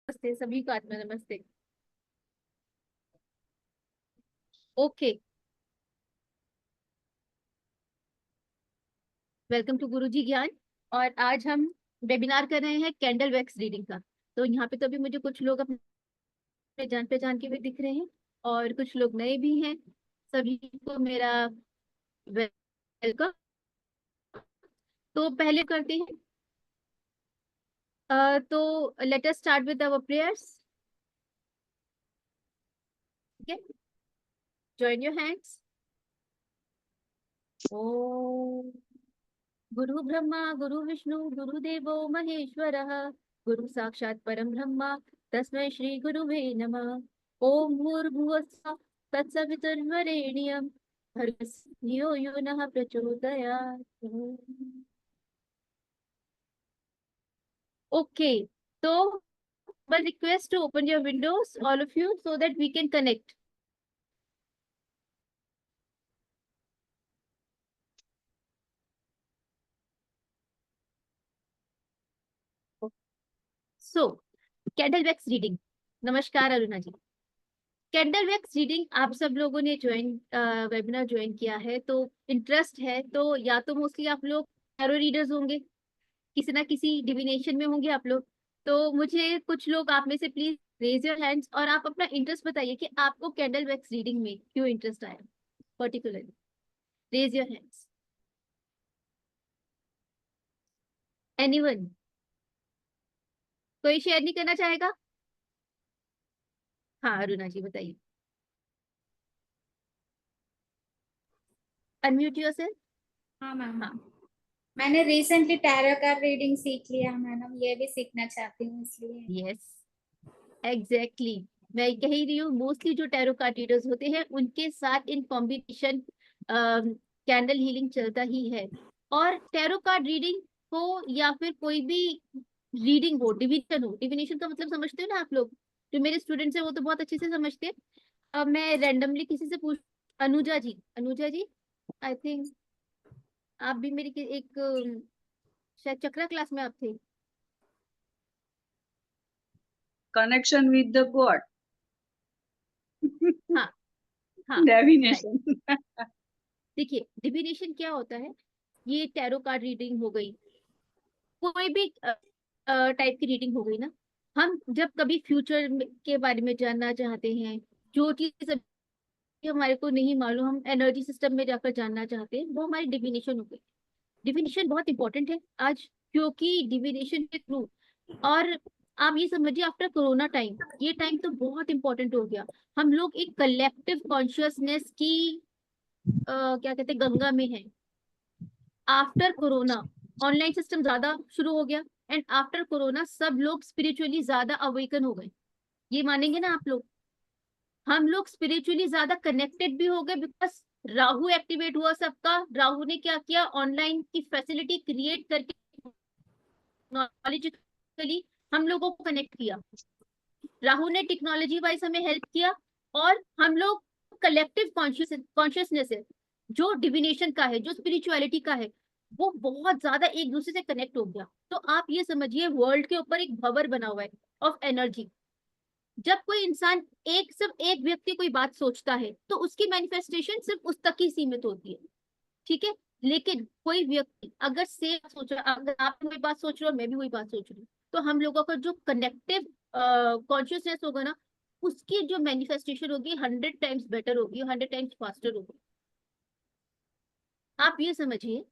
नमस्ते सभी को, आत्मा नमस्ते। ओके, वेलकम टू गुरुजी ज्ञान। और आज हम वेबिनार कर रहे हैं कैंडल वैक्स रीडिंग का। तो यहाँ पे तो अभी मुझे कुछ लोग अपने जान पहचान के भी दिख रहे हैं और कुछ लोग नए भी हैं। सभी को मेरा वेलकम। तो पहले करते हैं। तो let us start with our prayers. ठीक है, जॉइन योर हैंड्स। ओम गुरु ब्रह्मा गुरु विष्णु गुरुदेवो महेश्वरः, गुरु साक्षात् परं ब्रह्म तस्मै श्री गुरुवे नमः। ओम भूर्भुवस्सुः तत्सवितुर्वरेण्यं भर्गो यो नः प्रचोदयात्। ओके, तो but request to open your windows all of you so that we can connect. So candle wax reading. नमस्कार अरुणा जी। कैंडल वैक्स रीडिंग आप सब लोगों ने ज्वाइन वेबिनार ज्वाइन किया है तो इंटरेस्ट है, तो या तो मोस्टली आप लोग टैरो रीडर्स होंगे, किसी ना किसी डिविनेशन में होंगे आप लोग। तो मुझे कुछ लोग आप में से प्लीज रेज योर हैंड्स और आप अपना इंटरेस्ट बताइए कि आपको कैंडल वैक्स रीडिंग में क्यों इंटरेस्ट आया particularly. Raise your hands. Anyone? कोई शेयर नहीं करना चाहेगा? हाँ अरुणा जी बताइए। Unmute yourself. हाँ मैम। हाँ। मैंने रिसेंटली टैरो कार्ड रीडिंग सीख लिया मैडम, ये भी सीखना चाहती हूँ इसलिए। Yes, exactly. मैं कह ही रही हूँ मोस्टली जो टैरो कार्ड रीडर्स होते हैं उनके साथ इन कॉम्बिनेशन कैंडल हीलिंग चलता ही है। और टैरो कार्ड रीडिंग हो या फिर कोई भी रीडिंग हो, डिविजन हो, डिविनेशन का मतलब समझते हो ना आप लोग। जो मेरे स्टूडेंट्स हैं वो तो बहुत अच्छे से समझते हैं। अब मैं रैंडमली किसी से पूछ। अनुजा जी, अनुजा जी, आई थिंक आप भी मेरी एक शायद चक्रा क्लास में आप थे। connection with the god. हाँ हाँ, राइट। Divination. देखिए डिविनेशन क्या होता है, ये टैरो कार्ड रीडिंग हो गई, कोई भी टाइप की रीडिंग हो गई ना। हम जब कभी फ्यूचर के बारे में जानना चाहते हैं, जो चीज अभी हमारे को नहीं मालूम, हम एनर्जी सिस्टम में जाकर जानना चाहते हैं, वो हमारी डिविनेशन हो गई। डिविनेशन बहुत इंपॉर्टेंट है आज, क्योंकि डिविनेशन के थ्रू, और आप ये समझिए आफ्टर कोरोना टाइम, ये टाइम तो बहुत इंपॉर्टेंट हो गया। हम लोग एक कलेक्टिव कॉन्शियसनेस की क्या कहते हैं गंगा में है। आफ्टर कोरोना ऑनलाइन सिस्टम ज्यादा शुरू हो गया, एंड आफ्टर कोरोना सब लोग स्पिरिचुअली ज्यादा अवेकन हो गए। ये मानेंगे ना आप लोग? हम लोग स्पिरिचुअली ज्यादा कनेक्टेड भी हो गए, बिकॉज राहु एक्टिवेट हुआ सबका। राहु ने क्या किया, ऑनलाइन की फैसिलिटी क्रिएट करके टेक्नोलॉजिकली हम लोगों को कनेक्ट किया। राहु ने टेक्नोलॉजी वाइज हमें हेल्प किया, और हम लोग कलेक्टिव कॉन्शियसनेस है, जो डिविनेशन का है, जो स्पिरिचुअलिटी का है, वो बहुत ज्यादा एक दूसरे से कनेक्ट हो गया। तो आप ये समझिए वर्ल्ड के ऊपर एक भंवर बना हुआ है ऑफ एनर्जी। जब कोई इंसान सिर्फ एक व्यक्ति कोई बात सोचता है तो उसकी मैनिफेस्टेशन सिर्फ उस तक ही सीमित होती है। ठीक है, लेकिन कोई व्यक्ति अगर सेम सोच रहा, अगर आप कोई बात सोच रहे हो मैं भी वही बात सोच रही हूँ, तो हम लोगों का जो कनेक्टिव कॉन्शियसनेस होगा ना, उसकी जो मैनिफेस्टेशन होगी 100 टाइम्स बेटर होगी, 100 टाइम्स फास्टर होगी। आप ये समझिए,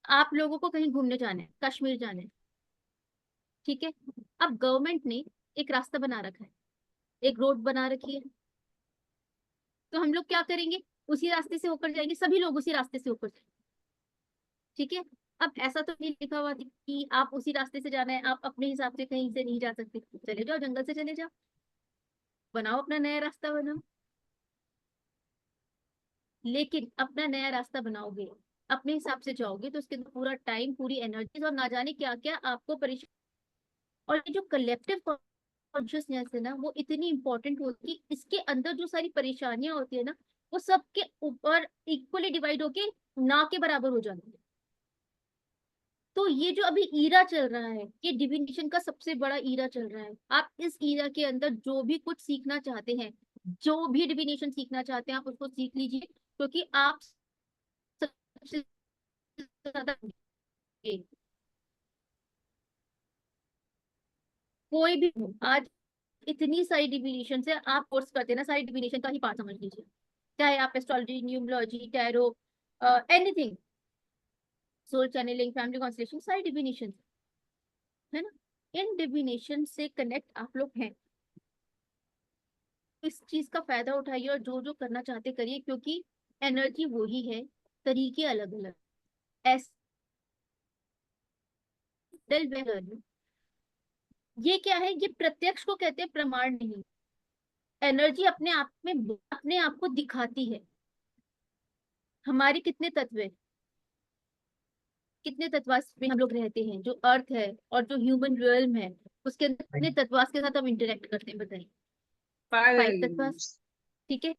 आप लोगों को कहीं घूमने जाना है, कश्मीर जाना है, ठीक है। अब गवर्नमेंट ने एक रास्ता बना रखा है, एक रोड बना रखी है, तो हम लोग क्या करेंगे, उसी रास्ते से होकर जाएंगे, सभी लोग उसी रास्ते से होकर जाएंगे। ठीक है। अब ऐसा तो नहीं लिखा हुआ कि आप उसी रास्ते से जाना है, आप अपने हिसाब से कहीं से नहीं जा सकते, चले जाओ जंगल से चले जाओ, बनाओ अपना नया रास्ता बनाओ। लेकिन अपना नया रास्ता बनाओगे, अपने हिसाब से जाओगे, तो उसके अंदर पूरा टाइम, पूरी एनर्जी और ना जाने क्या क्या आपको परेशान। और ये जो कलेक्टिव कॉन्शियसनेस है ना, वो इतनी इंपॉर्टेंट होती है कि इसके अंदर जो सारी परेशानियां होती है ना, वो सबके ऊपर इक्वली डिवाइड होके ना के बराबर हो जाती है। तो ये जो अभी ईरा चल रहा है, ये डिविनेशन का सबसे बड़ा ईरा चल रहा है। आप इस ईरा के अंदर जो भी कुछ सीखना चाहते हैं, जो भी डिविनेशन सीखना चाहते हैं, आप उसको सीख लीजिए, क्योंकि आप सबसे ज्यादा कोई भी हो, आज इतनी सारी डिविनेशन है, आप कोर्स करते हैं ना, सारी डिविनेशन का ही पार्ट समझ लीजिए, चाहे आप astrology, numerology, tarot, anything, soul channelling, family constellation, सारी डिविनेशन है ना। इन डिविनेशन से कनेक्ट आप लोग हैं, इस चीज का फायदा उठाइए और जो जो करना चाहते करिए, क्योंकि एनर्जी वही है, तरीके अलग अलग। एस ये क्या है, ये प्रत्यक्ष को कहते हैं, प्रमाण नहीं। एनर्जी अपने आप में अपने आप को दिखाती है। हमारे कितने तत्व है, कितने तत्वास में हम लोग रहते हैं, जो अर्थ है और जो ह्यूमन रियल्म है, उसके अंदर कितने तत्वास के साथ हम इंटरेक्ट करते हैं, बताइए। 5 5 तत्वास, elements. ठीक है,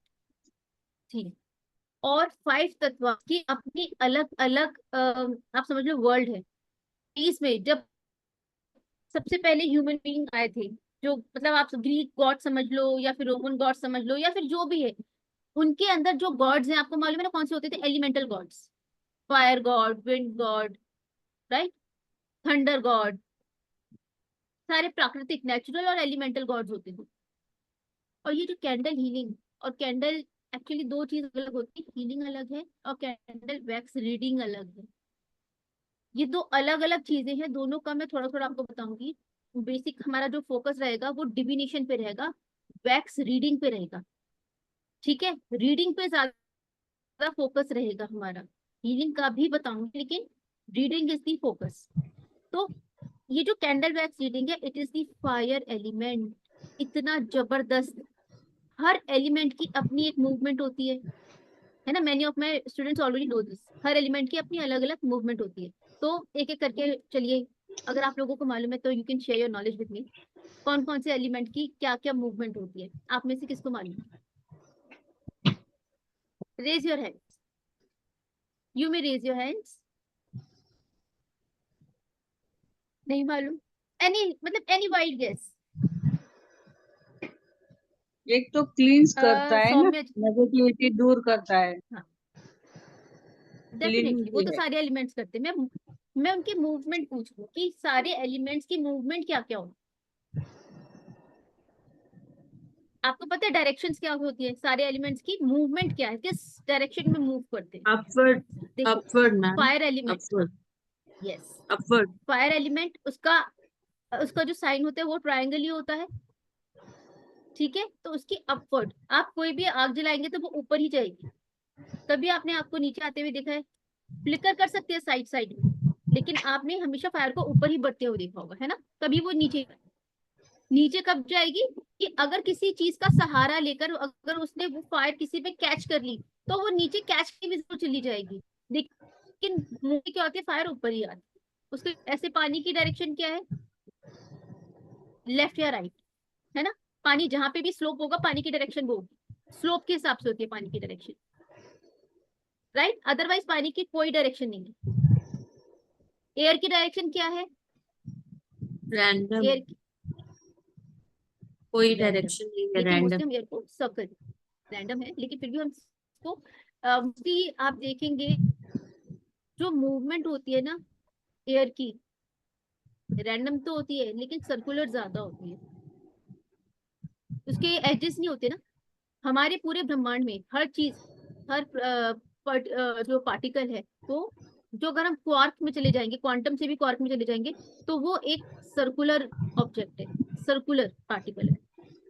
ठीक है। और 5 तत्व की अपनी अलग अलग आप समझ लो वर्ल्ड है। इसमें जब सबसे पहले ह्यूमन बीइंग आए थे, जो मतलब आप ग्रीक गॉड समझ लो या फिर रोमन गॉड समझ लो या फिर जो भी है, उनके अंदर जो गॉड्स हैं, आपको मालूम है ना कौन से होते थे? Elemental gods, fire god, wind god, right, thunder god, सारे प्राकृतिक, नेचुरल और एलिमेंटल गॉड्स होते थे। और ये जो कैंडल हीलिंग और कैंडल, एक्चुअली दो चीज अलग होती है, हीलिंग अलग है और कैंडल वैक्स रीडिंग अलग है। ये दो अलग अलग चीजें हैं, दोनों का मैं थोड़ा थोड़ा आपको बताऊंगी। बेसिक हमारा जो फोकस रहेगा वो डिविनेशन पे रहेगा, वैक्स रीडिंग पे रहेगा, ठीक है। रीडिंग पे ज्यादा फोकस रहेगा हमारा, हीलिंग का भी बताऊंगी, लेकिन रीडिंग इज दी फोकस। तो ये जो कैंडल वैक्स रीडिंग है, it is the fire element. इतना जबरदस्त, हर एलिमेंट की अपनी एक मूवमेंट होती है ना। Many of my students already know this, her element की अपनी अलग अलग मूवमेंट होती है। तो एक एक करके चलिए, अगर आप लोगों को मालूम है तो you can share your knowledge with me, कौन कौन से एलिमेंट की क्या क्या मूवमेंट होती है, आप में से किसको मालूम है? Raise your hand, you may raise your hands. नहीं मालूम? एनी मतलब एनी वाइल्ड गेस? एक तो क्लींस करता है ना, सौम्य। नेगेटिविटी दूर करता है, हाँ, क्लीनिंग डेफिनेटली वो भी तो है। सारे एलिमेंट्स करते हैं। मैं उनकी मूवमेंट पूछ रही हूँ कि सारे एलिमेंट्स की मूवमेंट क्या क्या होती है। आपको पता है डायरेक्शंस क्या होती है, सारे एलिमेंट्स की मूवमेंट क्या है, किस डायरेक्शन में मूव करते हैं? अपवर्ड, देखो, upward ma'am, fire element, upward, yes, upward. Fire element, उसका उसका जो साइन होता है वो ट्रायंगल ही होता है, ठीक है। तो उसकी अपवर्ड, आप कोई भी आग जलाएंगे तो वो ऊपर ही जाएगी। कभी आपने आग को नीचे आते हुए देखा है? फ्लिकर कर सकते हैं साइड साइड में, लेकिन आपने हमेशा फायर को ऊपर ही बढ़ते हुए देखा होगा, है ना। कभी वो नीचे, नीचे कब जाएगी? कि अगर किसी चीज का सहारा लेकर अगर उसने वो फायर किसी पे कैच कर ली, तो वो नीचे कैच की भी जरूर चली जाएगी। लेकिन मुंह क्या होती है, फायर ऊपर ही आती है। उसके ऐसे पानी की डायरेक्शन क्या है, लेफ्ट या राइट, है ना। पानी जहां पे भी स्लोप होगा, पानी की डायरेक्शन वो होगी, स्लोप के हिसाब से होती है पानी की डायरेक्शन, राइट। अदरवाइज पानी की कोई डायरेक्शन नहीं है। एयर की डायरेक्शन क्या है? रैंडम, एयर की कोई रैंडम, डायरेक्शन नहीं है, लेकिन रैंडम। मोस्टली हम एयर को सर्कल, रैंडम है लेकिन फिर भी हम इसको मोस्टली आप देखेंगे जो मूवमेंट होती है ना एयर की, रैंडम तो होती है लेकिन सर्कुलर ज्यादा होती है, उसके एजेस नहीं होते ना। हमारे पूरे ब्रह्मांड में हर चीज, हर जो पार्टिकल है वो, जो अगर हम क्वार्क में चले जाएंगे, क्वांटम से भी क्वार्क में चले जाएंगे, तो वो एक सर्कुलर ऑब्जेक्ट है, सर्कुलर पार्टिकल है।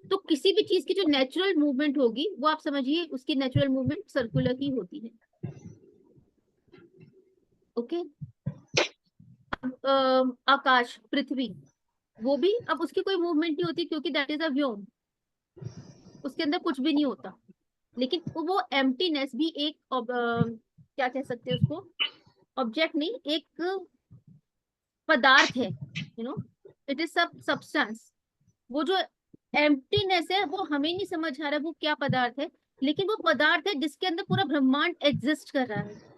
तो किसी भी चीज की जो नेचुरल मूवमेंट होगी वो आप समझिए उसकी नेचुरल मूवमेंट सर्कुलर ही होती है, ओके। आकाश, पृथ्वी, वो भी अब उसकी कोई मूवमेंट नहीं होती, क्योंकि दैट इज अ व्योम, उसके अंदर कुछ भी नहीं होता। लेकिन वो एम्प्टीनेस भी एक क्या कह सकते हैं उसको, ऑब्जेक्ट नहीं, एक पदार्थ है, यू नो, इट इज सब सब्सटेंस। वो जो एम्प्टीनेस है वो हमें नहीं समझ आ रहा है वो क्या पदार्थ है, लेकिन वो पदार्थ है जिसके अंदर पूरा ब्रह्मांड एग्जिस्ट कर रहा है।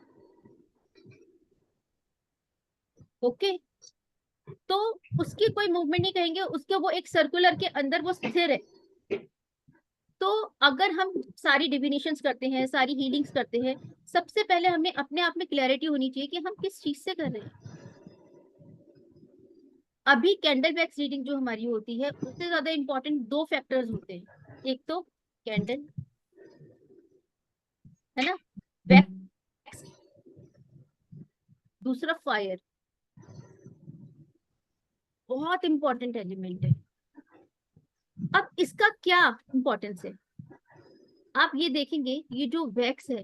ओके, तो उसकी कोई मूवमेंट नहीं कहेंगे, उसके वो एक सर्कुलर के अंदर वो स्थिर है। तो अगर हम सारी डिविनेशंस करते हैं, सारी हीलिंग्स करते हैं, सबसे पहले हमें अपने आप में क्लैरिटी होनी चाहिए कि हम किस चीज से कर रहे हैं। अभी कैंडल वैक्स रीडिंग जो हमारी होती है, उससे ज्यादा इंपॉर्टेंट दो फैक्टर्स होते हैं। एक तो कैंडल, है ना, वैक्स, दूसरा फायर। बहुत इंपॉर्टेंट एलिमेंट है। अब इसका क्या इंपॉर्टेंस है, आप ये देखेंगे, ये जो वैक्स है,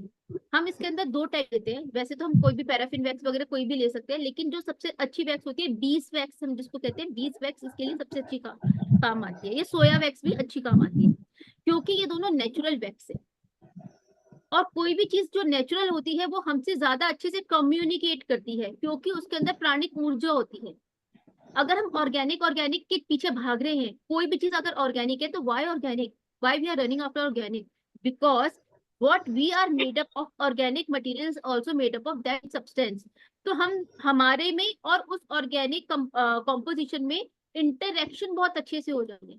हम इसके अंदर दो टाइप लेते हैं। वैसे तो हम कोई भी पैराफिन वैक्स वगैरह कोई भी ले सकते हैं, लेकिन जो सबसे अच्छी वैक्स होती है बीस वैक्स, हम जिसको कहते हैं बीस वैक्स, इसके लिए सबसे अच्छी काम आती है। ये सोया वैक्स भी अच्छी काम आती है, क्योंकि ये दोनों नेचुरल वैक्स है। और कोई भी चीज जो नेचुरल होती है वो हमसे ज्यादा अच्छे से कम्युनिकेट करती है, क्योंकि उसके अंदर प्राणिक ऊर्जा होती है। अगर हम ऑर्गेनिक ऑर्गेनिक के पीछे भाग रहे हैं, कोई भी चीज अगर ऑर्गेनिक है, तो why organic, why we are running after organic, because what we are made up of organic materials also made up of that substance। तो हम हमारे में और उस ऑर्गेनिक कंपोजिशन में इंटरेक्शन बहुत अच्छे से हो जाएंगे।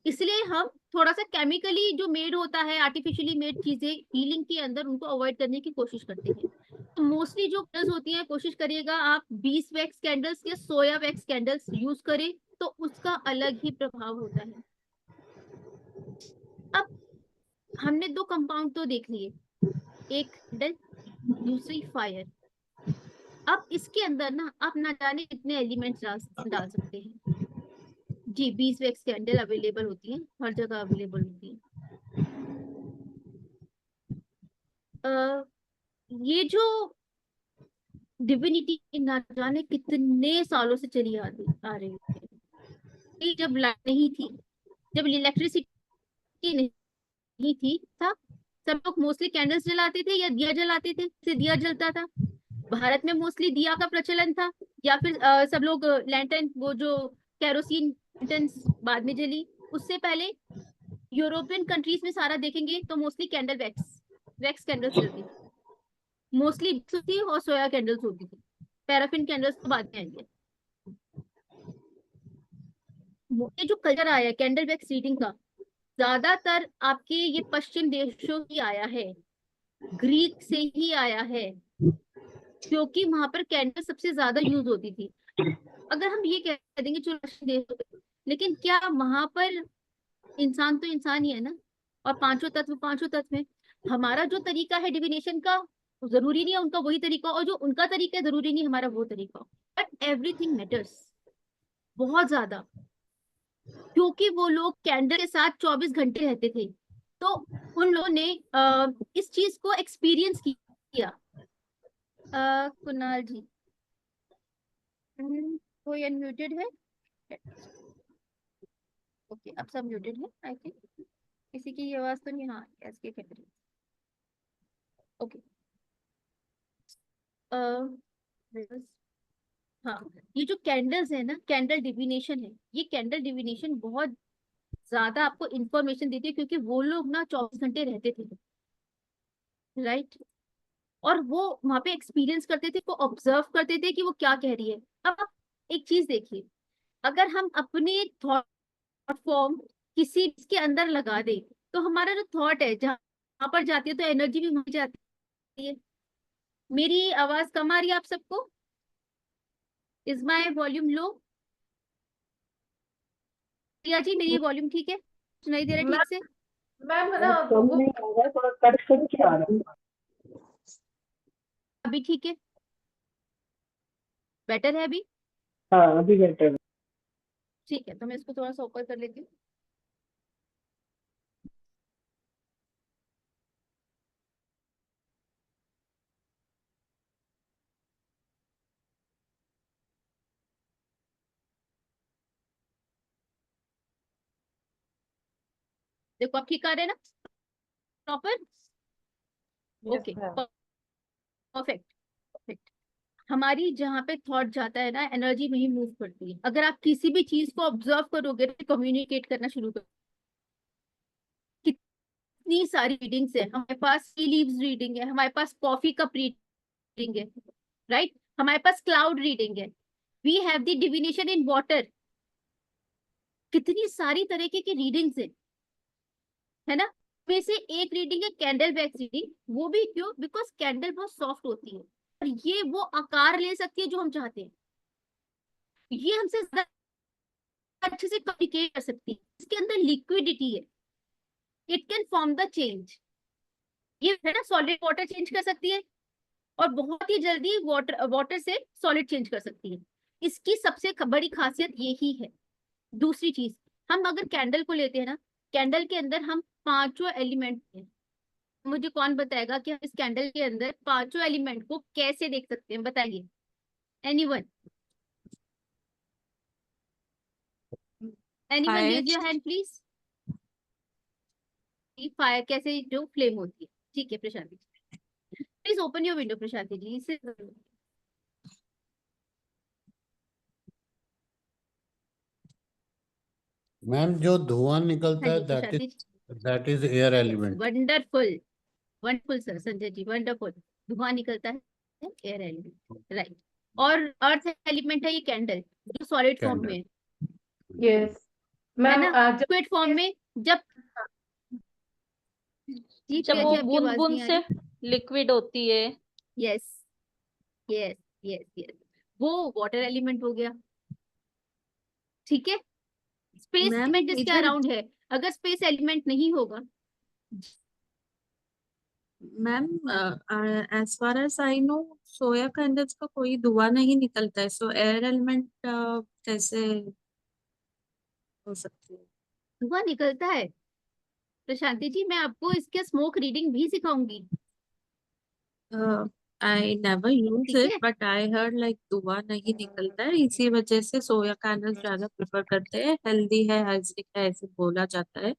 इसलिए हम थोड़ा सा केमिकली जो मेड होता है, आर्टिफिशियली मेड चीजें हीलिंग के अंदर, उनको अवॉइड करने की कोशिश करते हैं। तो मोस्टली जो कैंडल्स होती हैं, कोशिश करिएगा आप 20 वैक्स कैंडल्स या सोया वैक्स कैंडल्स यूज करें, तो उसका अलग ही प्रभाव होता है। अब हमने दो कंपाउंड तो देख लिए, एक कैंडल, दूसरी फायर। अब इसके अंदर ना आप ना जाने कितने एलिमेंट्स डाल सकते हैं। जी, 20 वैक्स कैंडल अवेलेबल होती है, हर जगह अवेलेबल होती है। ये जो डिविनिटी ना जाने कितने सालों से चली आ रही है। जब लाइट नहीं थी, जब इलेक्ट्रिसिटी नहीं थी था, सब लोग मोस्टली कैंडल्स जलाते थे या दिया जलाते थे, से दिया जलता था। भारत में मोस्टली दिया का प्रचलन था, या फिर सब लोग लैंटर्न, वो जो कैरोसिन लैंटर्न्स बाद में जली। उससे पहले यूरोपियन कंट्रीज में सारा देखेंगे तो मोस्टली कैंडल वैक्स कैंडल्स चलती थी, मोस्टली थी, और सोया कैंडल्स होती थी। पैराफिन कैंडल्स तो बाद में आएंगे। ये जो कल्चर आया कैंडल वैक्स रीडिंग का, ज्यादातर आपके ये पश्चिम देशों ही आया है, ग्रीक से ही आया है, क्योंकि वहां पर कैंडल सबसे ज्यादा यूज होती थी। अगर हम ये कह देंगे चलो पश्चिम देशों पे, लेकिन क्या वहां पर इंसान तो इंसान ही है ना, और पांचों तत्व है। हमारा जो तरीका है डिविनेशन का, जरूरी नहीं है उनका वही तरीका, और जो उनका तरीका है जरूरी नहीं हमारा वो तरीका। बट एवरीथिंग मैटर्स बहुत ज्यादा, क्योंकि वो लोग कैंडल के साथ 24 घंटे रहते थे। तो उन लोगों ने इस चीज को एक्सपीरियंस किया। कुणाल जी, कोई अनम्यूटेड है? ओके, अब सब म्यूटेड है आई थिंक। किसी की आवाज तो नहीं, हाँ यस के कैंडल। ओके, हाँ, ये जो कैंडल्स है ना, कैंडल डिविनेशन है, ये कैंडल डिविनेशन बहुत ज्यादा आपको इंफॉर्मेशन देती है, क्योंकि वो लोग ना 24 घंटे रहते थे, राइट। और वो वहां पे एक्सपीरियंस करते थे, वो ऑब्जर्व करते थे कि वो क्या कह रही है। अब आप एक चीज देखिए, अगर हम अपने थॉट फॉर्म किसी के अंदर लगा दे, तो हमारा जो थॉट है जहां पर जाती है, तो एनर्जी भी वहां जाती है। मेरी आवाज कम आ रही है आप सबको? Is my volume low? Priya ji, मेरी वॉल्यूम ठीक है, सुनाई दे रहा है ठीक से? मैम ना कम नहीं आ रहा है, थोड़ा कट कट के आ रहा है। अभी ठीक है, बेटर है अभी? हाँ अभी बेटर है। ठीक है, तो मैं इसको थोड़ा सा ऊपर कर लेती हूँ। देखो आप ठीक आ रहे हैं ना, proper? Yes okay, ma'am. Perfect perfect. हमारी जहाँ पे थॉट जाता है ना, एनर्जी वही मूव करती है। अगर आप किसी भी चीज को ऑब्जर्व करोगे, कम्युनिकेट करना शुरू करोगे। कितनी सारी रीडिंग्स है हमारे पास, टी लीव्स रीडिंग है हमारे पास, कॉफी कप रीडिंग है, राइट। हमारे पास क्लाउड रीडिंग है, we have the divination in water, कितनी सारी तरीके की रीडिंग्स है ना। में से एक रीडिंग है कैंडल वैक्स रीडिंग, वो भी क्यों, बिकॉज कैंडल बहुत सॉफ्ट होती है और ये वो आकार ले सकती है जो हम चाहते हैं, ये हमसे ज्यादा अच्छे से कम्युनिकेट कर सकती है, इसके अंदर लिक्विडिटी है, it can form the change, ये है ना, सॉलिड वाटर चेंज कर सकती है और बहुत ही जल्दी वाटर वाटर से सॉलिड चेंज कर सकती है, इसकी सबसे बड़ी खासियत यही है। दूसरी चीज, हम अगर कैंडल को लेते हैं ना, कैंडल के अंदर हम पांचों एलिमेंट हैं, मुझे कौन बताएगा कि हम इस कैंडल के अंदर पांचों एलिमेंट को कैसे देख सकते हैं, बताइए, anyone, anyone raise your hand please. Fire कैसे जो फ्लेम होती है, ठीक है Prashanti, please open your window Prashanti ji, इसे मैम जो धुआं निकलता हाँ है जी Prashanti ji, that is air element. Wonderful, wonderful sir, Sanjay ji wonderful, धुआं निकलता है एयर एलिमेंट, राइट, और अर्थ एलिमेंट है ये कैंडल, जो सॉलिड फॉर्म में है यस है मैम ना, लिक्विड फॉर्म में जब, जी जब प्रिया वो जी आपकी बूंद आवाज बूंद नहीं आ से रही, लिक्विड होती है। यस यस यस यस, वो वाटर एलिमेंट हो गया, ठीक है, स्पेस मैम एलिमेंट जिसके इधर, अराउंड है, अगर स्पेस एलिमेंट नहीं होगा, ma'am as far as I know soya candles का कोई धुआं नहीं निकलता है, सो एयर एलिमेंट कैसे हो सकती है? धुआं निकलता है प्रशांति जी, मैं आपको इसके स्मोक रीडिंग भी सिखाऊंगी, आई नेवर यूज ठीक इट है, बट आई हर्ड लाइक धुआं नहीं निकलता है, इसी वजह से सोया कैंडल्स ज्यादा प्रेफर करते हैं, हेल्दी है, हाइजीनिक है, ऐसे बोला जाता है।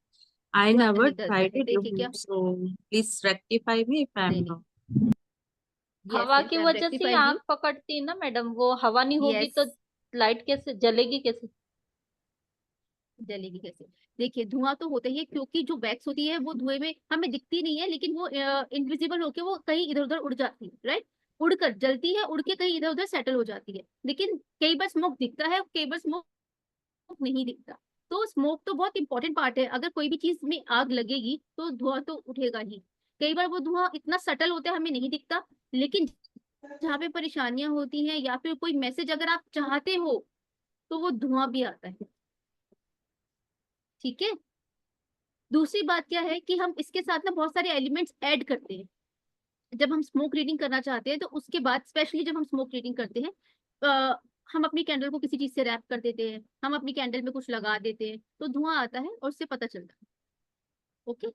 आई धुआं नेवर निकलता ट्राइड है, इट, देखिए क्या, so please rectify me if I am नहीं नहीं, रॉन्ग। यस हवा यस की आई एम वजह से ही रेक्टिफाइंग यू, आग पकड़ती है ना मैडम, वो हवा नहीं होगी यस, तो लाइट कैसे जलेगी कैसे? जलेगी कैसे, देखिए धुआं तो होता ही है, क्योंकि जो वैक्स होती है वो धुएं में हमें दिखती नहीं है, लेकिन वो इनविजिबल होके वो कहीं इधर उधर उड़ जाती है, राइट, उड़कर जलती है, उड़ के कहीं इधर उधर सेटल हो जाती है, लेकिन कई बार स्मोक दिखता है, कई बार स्मोक नहीं दिखता, तो स्मोक तो बहुत इंपॉर्टेंट पार्ट है, अगर कोई भी चीज में आग लगेगी तो धुआं तो उठेगा ही, कई बार वो धुआं इतना सटल होता है हमें नहीं दिखता, लेकिन जहाँ पे परेशानियां होती हैं या फिर कोई मैसेज अगर आप चाहते हो तो वो धुआं भी आता है, ठीक है। दूसरी बात क्या है कि हम इसके साथ ना बहुत सारे एलिमेंट्स ऐड करते हैं, जब हम स्मोक रीडिंग करना चाहते हैं तो उसके बाद, स्पेशली जब हम स्मोक रीडिंग करते हैं, हम अपनी कैंडल को किसी चीज से रैप कर देते हैं, हम अपनी कैंडल में कुछ लगा देते हैं, तो धुआं आता है और उससे पता चलता है, ओके।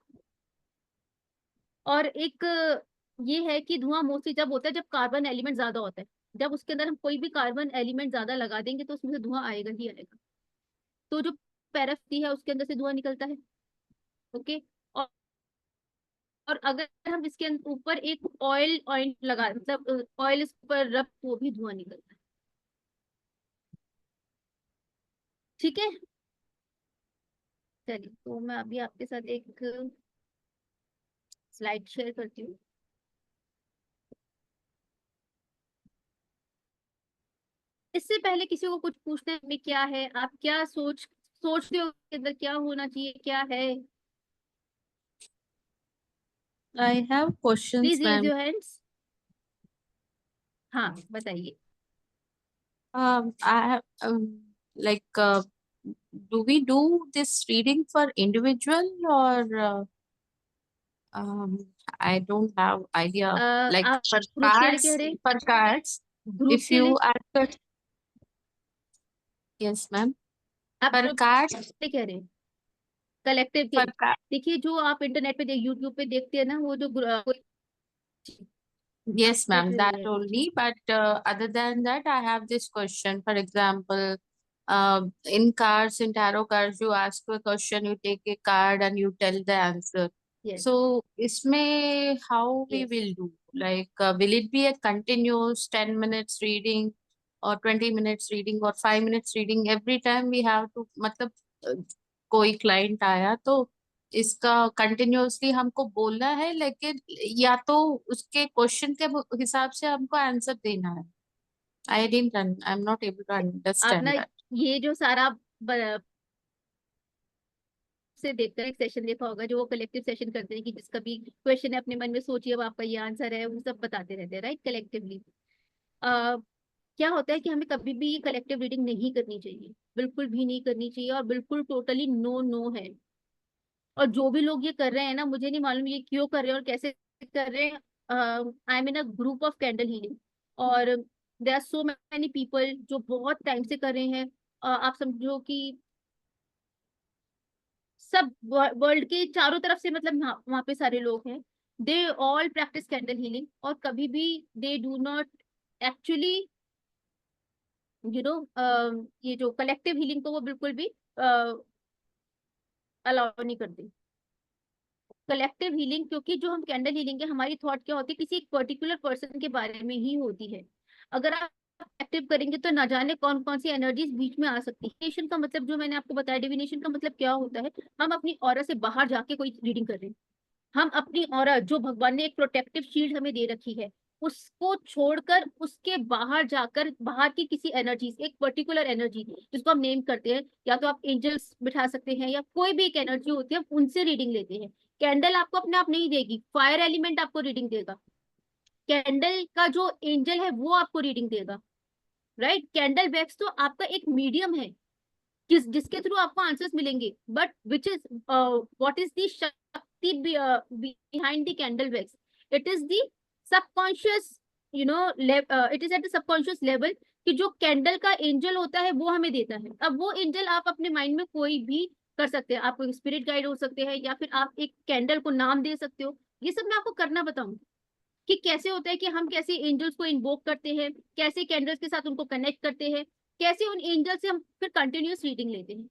और एक ये है कि धुआं मोस्टली जब होता है जब कार्बन एलिमेंट ज्यादा होता है, जब उसके अंदर हम कोई भी कार्बन एलिमेंट ज्यादा लगा देंगे तो उसमें से धुआं आएगा ही आएगा, तो जो पैराफिन है उसके अंदर से धुआं निकलता है, ओके। और अगर हम इसके ऊपर एक ऑयल ऑयल लगा, मतलब ऑयल इस ऊपर रख, वो भी धुआं निकलता है, ठीक है। चलिए, तो मैं अभी आपके साथ एक स्लाइड शेयर करती हूँ, इससे पहले किसी को कुछ पूछने में क्या है, आप क्या सोचते हो कि अंदर क्या होना चाहिए, क्या है, I have questions please raise ma'am. Your hands, हाँ बताइए। I have like do we do this reading for individual or um, I don't have idea. Like आप ग्रुप के लिए कह रहे हैं, for cards, ग्रुप if के लिए, you ask a, yes ma'am, आप for ग्रुप cards, के कह रहे हैं, कलेक्टिव के for लिए, cards. देखिए जो आप इंटरनेट पे यूट्यूब पे देखते हैं ना, वो जो आप Yes, देख ma'am, रहे that हैं कुछ, only. But other than that, I have this question. For example, in cards, in tarot cards, you ask a question, you take a card and you tell the answer. Yes So, isme how we yes, will do? Like, will it be a continuous 10 minutes reading or 20 minutes reading or 5 minutes reading? Every time we have to, मतलब uh, कोई client आया तो इसका continuously हमको बोलना है, लेकिन या तो उसके क्वेश्चन के हिसाब से हमको आंसर देना है। I didn't, I'm not able to आप understand ना that. ये जो सारा से देखकर एक सेशन देखा होगा जो वो कलेक्टिव सेशन करते हैं कि जिसका भी क्वेश्चन है अपने मन में सोचिए अब आपका ये आंसर है, वो सब बताते रहते हैं राइट कलेक्टिवली। क्या होता है कि हमें कभी भी ये कलेक्टिव रीडिंग नहीं करनी चाहिए, बिल्कुल भी नहीं करनी चाहिए, और बिल्कुल टोटली नो नो है। और जो भी लोग ये कर रहे हैं ना, मुझे नहीं मालूम ये क्यों कर रहे हैं और कैसे कर रहे हैं। I am in a group of candle healing, और there are so many people जो बहुत टाइम से कर रहे हैं। आप समझो कि सब वर्ल्ड के चारों तरफ से, मतलब वहाँ पे सारे लोग हैं। They all practice candle healing, और कभी भी they do not actually you know ये जो कलेक्टिव हीलिंग को वो बिल्कुल भी अलाउ नहीं करते। कलेक्टिव हीलिंग, क्योंकि जो हम कैंडल हीलिंग है हमारी थॉट क्या होती है, किसी एक पर्टिकुलर पर्सन के बारे में ही होती है। अगर आप एक्टिव करेंगे तो ना जाने कौन कौन सी एनर्जीज बीच में आ सकती है। डिविनेशन का मतलब जो मैंने आपको बताया, डिविनेशन का मतलब क्या होता है, हम अपनी ऑरा से बाहर जाके कोई रीडिंग कर रहे हैं। हम अपनी ऑरा जो भगवान ने एक प्रोटेक्टिव शील्ड हमें दे रखी है उसको छोड़कर उसके बाहर जाकर बाहर की किसी एनर्जी, एक पर्टिकुलर एनर्जी जिसको हम नेम करते हैं, या तो आप एंजल्स बिठा सकते हैं या कोई भी एक एनर्जी होती है, हम उनसे रीडिंग लेते हैं। कैंडल आपको अपने आप नहीं देगी, फायर एलिमेंट आपको रीडिंग देगा। कैंडल का जो एंजल है वो आपको रीडिंग देगा, राइट। कैंडल वैक्स तो आपका एक मीडियम है जिसके थ्रू आपको आंसर्स मिलेंगे, but which is what is the shakti behind the candle wax? It is the subconscious, it is at the subconscious level, कि जो कैंडल का एंजल होता है वो हमें देता है। अब वो एंजल आप अपने माइंड में कोई भी कर सकते हैं, आप कोई स्पिरिट गाइड हो सकते हैं, या फिर आप एक कैंडल को नाम दे सकते हो। ये सब मैं आपको करना बताऊंगी कि कैसे होता है, कि हम कैसे एंजल्स को इन्वोक करते हैं, कैसे कैंडल्स के साथ उनको कनेक्ट करते हैं, कैसे उन एंजल से हम फिर कंटिन्यूअस रीडिंग लेते हैं।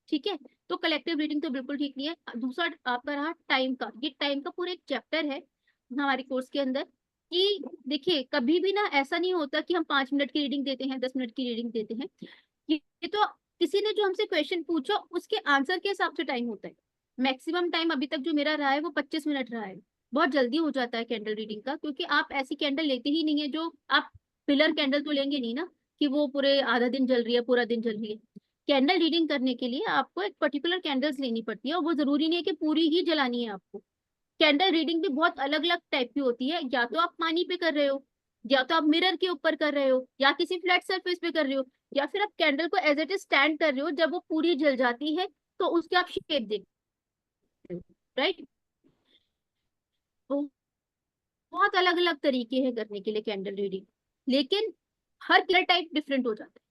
ठीक है, तो कलेक्टिव रीडिंग तो बिल्कुल ठीक नहीं है। दूसरा आपका रहा टाइम का, ये टाइम का पूरा एक चैप्टर है हमारे कोर्स के अंदर, कि देखिए कभी भी ना ऐसा नहीं होता कि हम 5 मिनट की रीडिंग देते हैं, 10 मिनट की रीडिंग देते हैं। ये तो किसी ने जो हमसे क्वेश्चन पूछा उसके आंसर के हिसाब से टाइम होता है। मैक्सिमम टाइम अभी तक जो मेरा रहा है वो 25 मिनट रहा है। बहुत जल्दी हो जाता है कैंडल रीडिंग का, क्योंकि आप ऐसी कैंडल लेते ही नहीं है जो आप पिलर कैंडल तो लेंगे नहीं ना, कि वो पूरे आधा दिन जल रही है पूरा दिन जल रही है। कैंडल रीडिंग करने के लिए आपको एक पर्टिकुलर कैंडल्स लेनी पड़ती है, और वो जरूरी नहीं है कि पूरी ही जलानी है आपको। कैंडल रीडिंग भी बहुत अलग अलग टाइप की होती है, या तो आप पानी पे कर रहे हो, या तो आप मिरर के ऊपर कर रहे हो, या किसी फ्लैट सरफेस पे कर रहे हो, या फिर आप कैंडल को एज इट इज स्टैंड कर रहे हो, जब वो पूरी जल जाती है तो उसके आप शेप देखते हो, राइट। बहुत अलग अलग तरीके हैं करने के लिए कैंडल रीडिंग, लेकिन हर कलर टाइप डिफरेंट हो जाता है।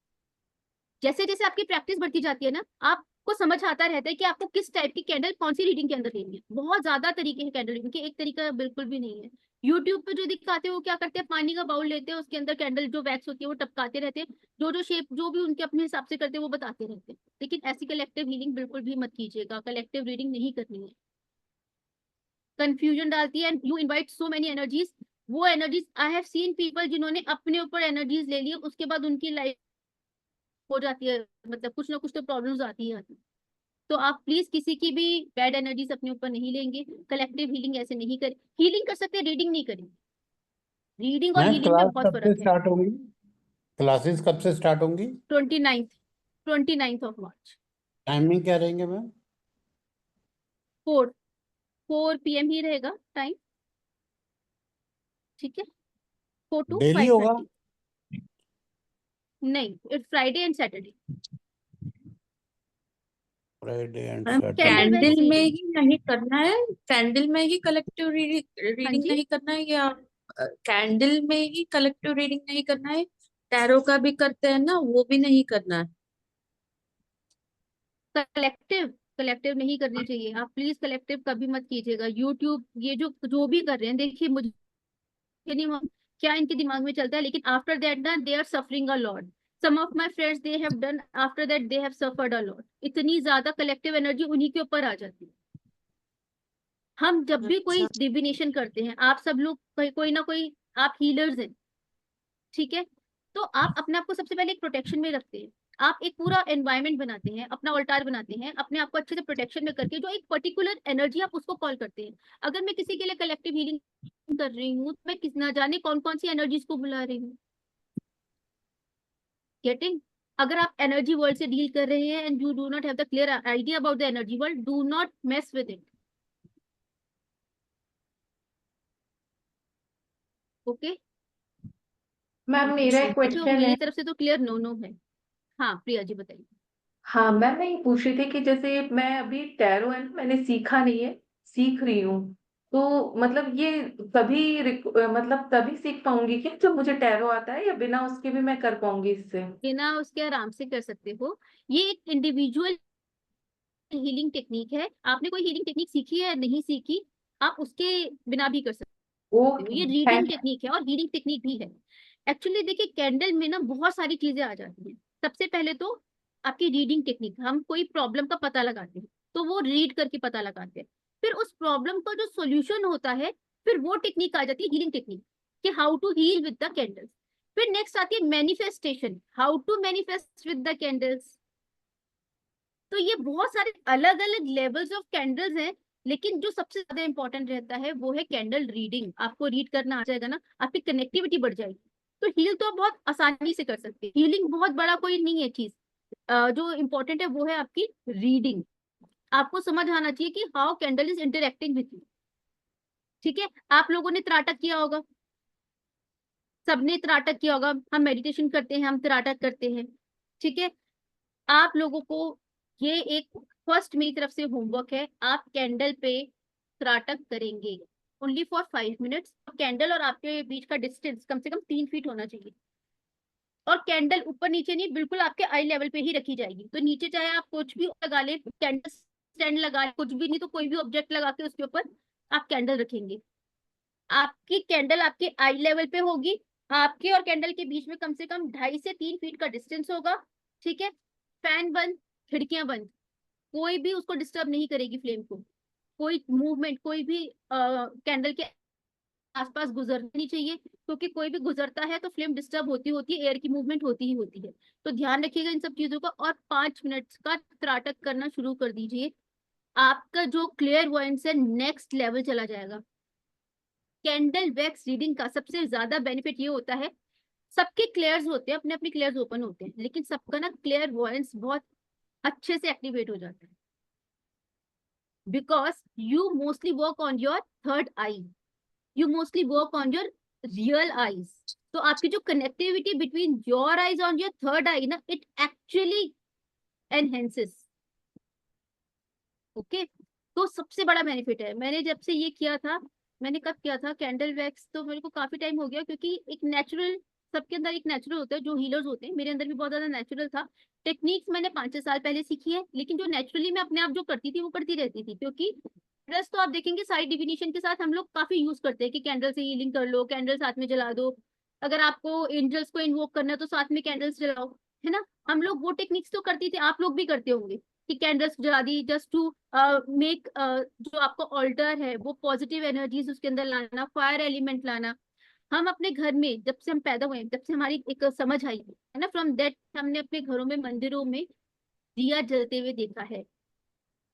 जैसे जैसे आपकी प्रैक्टिस बढ़ती जाती है ना, आपको समझ आता रहता है कि आपको किस टाइप की कैंडल कौन सी रीडिंग के अंदर लेनी है। बहुत ज्यादा तरीके हैं कैंडल रीडिंग के, एक तरीका बिल्कुल भी नहीं है। यूट्यूब पे जो दिखाते हैं वो क्या करते हैं, पानी का बाउल लेते हैं, उसके अंदर कैंडल जो वैक्स होती है वो टपकाते रहते हैं, जो शेप जो भी उनके अपने हिसाब से करते हैं वो बताते रहते हैं। लेकिन ऐसी कलेक्टिव हीलिंग बिल्कुल भी मत कीजिएगा, कलेक्टिव रीडिंग नहीं करनी है, कंफ्यूजन डालती है, and you invite so many energies. वो energies I have seen people जिन्होंने अपने ऊपर एनर्जीज ले ली, उसके बाद उनकी लाइफ हो जाती है, मतलब कुछ ना कुछ तो प्रॉब्लम्स आती है। तो आप प्लीज किसी की भी बैड एनर्जीज अपने ऊपर नहीं लेंगे, कलेक्टिव हीलिंग ऐसे नहीं करें। हीलिंग कर सकते हैं, रीडिंग नहीं करेंगे। रीडिंग और मैम हीलिंग में क्लास बहुत कब से फर्क है। स्टार्ट होंगी? क्लासेस कब से स्टार्ट होंगी? 29th मार्च। टाइमिंग क्या रहेंगे मैम? 4 PM ही रहेगा टाइम, ठीक है, 4 to डेली होगा? 5:30। नहीं, it's Friday and Saturday. Friday and ma'am candle Saturday. Wax candle में रीडिंग। ही नहीं करना है, कैंडल में ही कलेक्टिव हाँ रीडिंग जी, नहीं करना है, या कैंडल में ही कलेक्टिव रीडिंग नहीं करना है, टैरो का भी करते हैं ना वो भी नहीं करना है? कलेक्टिव कलेक्टिव नहीं करनी चाहिए। आप प्लीज कलेक्टिव कभी मत कीजिएगा। यूट्यूब ये जो जो भी कर रहे हैं, देखिए मुझे नहीं मालूम क्या इनके दिमाग में चलता है, लेकिन आफ्टर दैट ना they are suffering a lot. Some of my friends they have done after that they have suffered a lot. इतनी ज्यादा कलेक्टिव एनर्जी उन्हीं के ऊपर आ जाती है। हम जब भी कोई अच्छा। डिविनेशन करते हैं, आप सब लोग कोई ना कोई आप हीलर्स हैं, ठीक है, तो आप अपने आप को सबसे पहले एक प्रोटेक्शन में रखते हैं। आप एक पूरा एनवायरनमेंट बनाते हैं, अपना अल्टार बनाते हैं, अपने आप को अच्छे से प्रोटेक्शन में करके जो एक पर्टिकुलर एनर्जी आप उसको कॉल करते हैं। अगर मैं किसी के लिए कलेक्टिव हीलिंग कर रही हूँ तो मैं किस ना जाने कौन कौन सी एनर्जीज को बुला रही हूँ। गेटिंग? अगर आप एनर्जी वर्ल्ड से डील कर रहे हैं and you do not have the clear idea about the energy world, do not mess with it. Okay, ma'am मेरा एक तो क्वेश्चन है। मेरी तरफ से तो क्लियर नो नो है। हाँ प्रिया जी बताइए। हाँ मैम, मैं ये पूछ रही थी कि जैसे मैं अभी टैरो है ना, मैंने सीखा नहीं है, सीख रही हूँ। तो मतलब ये मतलब तभी सीख पाऊंगी क्या जब मुझे टैरो आता है, या बिना उसके भी मैं कर पाऊंगी इससे? बिना उसके आराम से कर सकते हो। ये एक इंडिविजुअल हीलिंग टेक्निक है। आपने कोई हीलिंग टेक्निक सीखी है या नहीं सीखी, आप उसके बिना भी कर सकते हो। ओके, ये रीडिंग थैंक टेक्निक है और हीलिंग टेक्निक भी है। एक्चुअली देखिए कैंडल में ना बहुत सारी चीजें आ जाती हैं। सबसे पहले तो आपकी रीडिंग टेक्निक, हम कोई प्रॉब्लम का पता लगाते हैं तो वो रीड करके पता लगाते हैं। फिर उस प्रॉब्लम का जो सॉल्यूशन होता है, फिर वो टेक्निक आ जाती है हीलिंग टेक्निक, कि how to heal with the candles. फिर नेक्स्ट आती है manifestation, how to manifest with the candles. तो ये बहुत सारे अलग अलग लेवल्स ऑफ कैंडल्स हैं, लेकिन जो सबसे ज्यादा इंपॉर्टेंट रहता है वो है कैंडल रीडिंग। आपको रीड करना आ जाएगा ना, आपकी कनेक्टिविटी बढ़ जाएगी, तो हील तो आप बहुत आसानी से कर सकते हैं। हीलिंग बहुत बड़ा कोई नहीं है चीज, जो इम्पोर्टेंट है वो है आपकी रीडिंग। आपको समझ आना चाहिए कि how candle is interacting with you. ठीक है, आप लोगों ने त्राटक किया होगा, सबने त्राटक किया होगा। हम मेडिटेशन करते हैं, हम त्राटक करते हैं। ठीक है, आप लोगों को ये एक फर्स्ट मेरी तरफ से होमवर्क है, आप कैंडल पे त्राटक करेंगे ओनली फॉर 5 मिनट्स। कैंडल और आपके बीच का डिस्टेंस कम से कम 3 फीट होना चाहिए, और कैंडल ऊपर नीचे नहीं, बिल्कुल आपके आई लेवल पे ही रखी जाएगी। तो नीचे चाहे आप कुछ भी लगा ले, कैंडल स्टैंड लगा ले, कुछ भी नहीं तो कोई भी ऑब्जेक्ट लगा के उसके ऊपर आप कैंडल रखेंगे। आपकी कैंडल आपके आई लेवल पे होगी, आपके और कैंडल के बीच में कम से कम 2.5 से 3 फीट का डिस्टेंस होगा। ठीक है, फैन बंद, खिड़कियां बंद, कोई भी उसको डिस्टर्ब नहीं करेगी फ्लेम को। कोई मूवमेंट, कोई भी कैंडल के आसपास गुजरना नहीं चाहिए, क्योंकि कोई भी गुजरता है तो फ्लेम डिस्टर्ब होती होती है, एयर की मूवमेंट होती ही होती है। तो ध्यान रखिएगा इन सब चीजों का, और 5 मिनट का त्राटक करना शुरू कर दीजिए। आपका जो क्लियर वॉइंस है नेक्स्ट लेवल चला जाएगा। कैंडल वैक्स रीडिंग का सबसे ज्यादा बेनिफिट ये होता है, सबके क्लेयर्स होते हैं, अपने अपने क्लेयर्स ओपन होते हैं, लेकिन सबका ना क्लियर वॉइस बहुत अच्छे से एक्टिवेट हो जाता है, because you mostly work on your third I, you mostly work on your real eyes. तो आपकी जो कनेक्टिविटी बिटवीन योर आईज और योर थर्ड आई ना, इट एक्चुअली एनहेंसेस। ओके, तो सबसे बड़ा बेनिफिट है। मैंने जब से ये किया था, मैंने कब किया था कैंडल वैक्स, तो मेरे को काफी टाइम हो गया, क्योंकि एक नेचुरल, सबके अंदर एक नेचुरल होता है, जो हीलर्स होते हैं मेरे अंदर भी बहुत ज्यादा नेचुरल था। टेक्निक्स मैंने 5-6 साल पहले सीखी है, लेकिन जो नेचुरली मैं अपने आप जो करती थी वो करती रहती थी। क्योंकि ड्रेस तो आप देखेंगे सारी डिविनेशन के साथ हम लोग काफी यूज करते हैं, कि कैंडल से हीलिंग कर लो, कैंडल साथ में जला दो। अगर आपको एंजल्स को इन्वोक करना है तो साथ में कैंडल्स जलाओ, है ना। हम लोग वो टेक्निक्स तो करती थी, आप लोग भी करते होंगे, कि कैंडल्स जला दी जस्ट टू मेक जो आपका ऑल्टर है वो पॉजिटिव एनर्जीज उसके अंदर लाना, फायर एलिमेंट लाना। हम अपने घर में जब से हम पैदा हुए, जब से हमारी एक समझ आई है ना, फ्रॉम दैट हमने अपने घरों में, मंदिरों में दिया जलते हुए देखा है।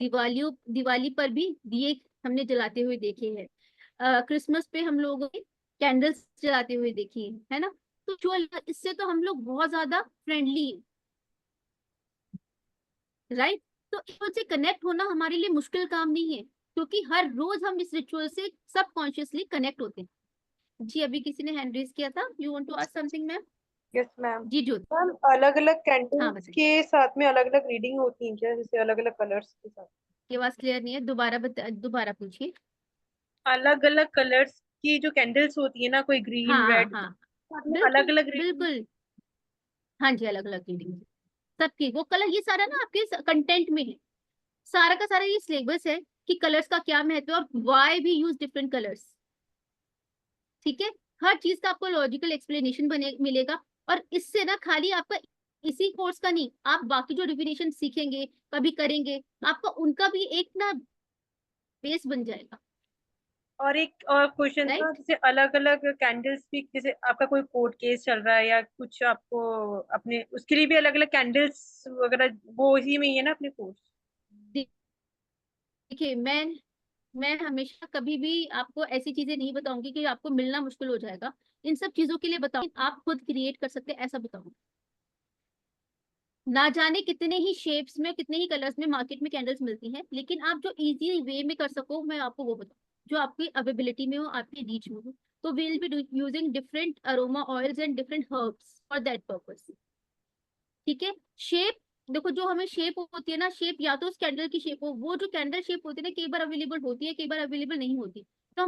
दिवाली पर भी दिए हमने जलाते हुए देखे हैं। क्रिसमस पे हम लोगों ने कैंडल्स जलाते हुए देखी है ना। तो जो इससे तो हम लोग बहुत ज्यादा फ्रेंडली, राइट। तो रिचुअल से कनेक्ट होना हमारे लिए मुश्किल काम नहीं है, क्योंकि हर रोज हम इस रिचुअल से सबकॉन्शियसली कनेक्ट होते हैं। जी अभी किसी ने हैंड रेज किया था, you want to ask something ma'am? Yes ma'am. जी ज्योति, मैम अलग अलग हाँ कैंडल्स बताइए। के साथ में अलग अलग रीडिंग होती है क्या, जैसे अलग अलग कलर्स के साथ? ये आवाज क्लियर नहीं है, दोबारा पूछिए। अलग अलग कलर्स की जो कैंडल्स होती है ना, कोई ग्रीन हाँ रेड, हाँ, साथ में अलग बिल्कुल अलग रीडिंग? बिल्कुल, हाँ जी अलग अलग रीडिंग सबकी। वो कलर ये सारा ना आपके कंटेंट में है, सारा का सारा ये सिलेबस है, कि कलर्स का क्या महत्व है और वाई भी यूज डिफरेंट कलर्स। ठीक है, हर चीज का आपको लॉजिकल एक्सप्लेनेशन बने मिलेगा। और इससे ना खाली आपका इसी कोर्स का नहीं, आप बाकी जो डिफिनेशन सीखेंगे, कभी करेंगे, आपका उनका भी एक ना बेस बन जाएगा। और एक और क्वेश्चन था, राइट, जैसे अलग अलग कैंडल्स भी, जैसे आपका कोई कोर्ट केस चल रहा है या कुछ, आपको अपने उसके लिए भी अलग अलग कैंडल्स वगैरह, वो इसी में ही है ना अपने कोर्स? देखिए मैं हमेशा कभी भी आपको ऐसी चीजें नहीं बताऊंगी कि आपको मिलना मुश्किल हो जाएगा। इन सब चीजों के लिए बताऊंगी आप खुद क्रिएट कर सकते हैं, ऐसा बताऊंगी। ना जाने कितने ही शेप्स में, कितने ही कलर्स में मार्केट में कैंडल्स मिलती हैं, लेकिन आप जो इजी वे में कर सको, मैं आपको वो बताऊँ जो आपकी अवेलेबिलिटी में हो, आपकी रीच में हो। तो we will be using different aroma oils and different herbs for that purpose. ठीक है। शेप, देखो जो हमें शेप होती है ना, शेप या तो उस कैंडल की शेप हो, वो जो कैंडल शेप होती है ना, कई बार अवेलेबल होती है, कई बार अवेलेबल नहीं होती। तो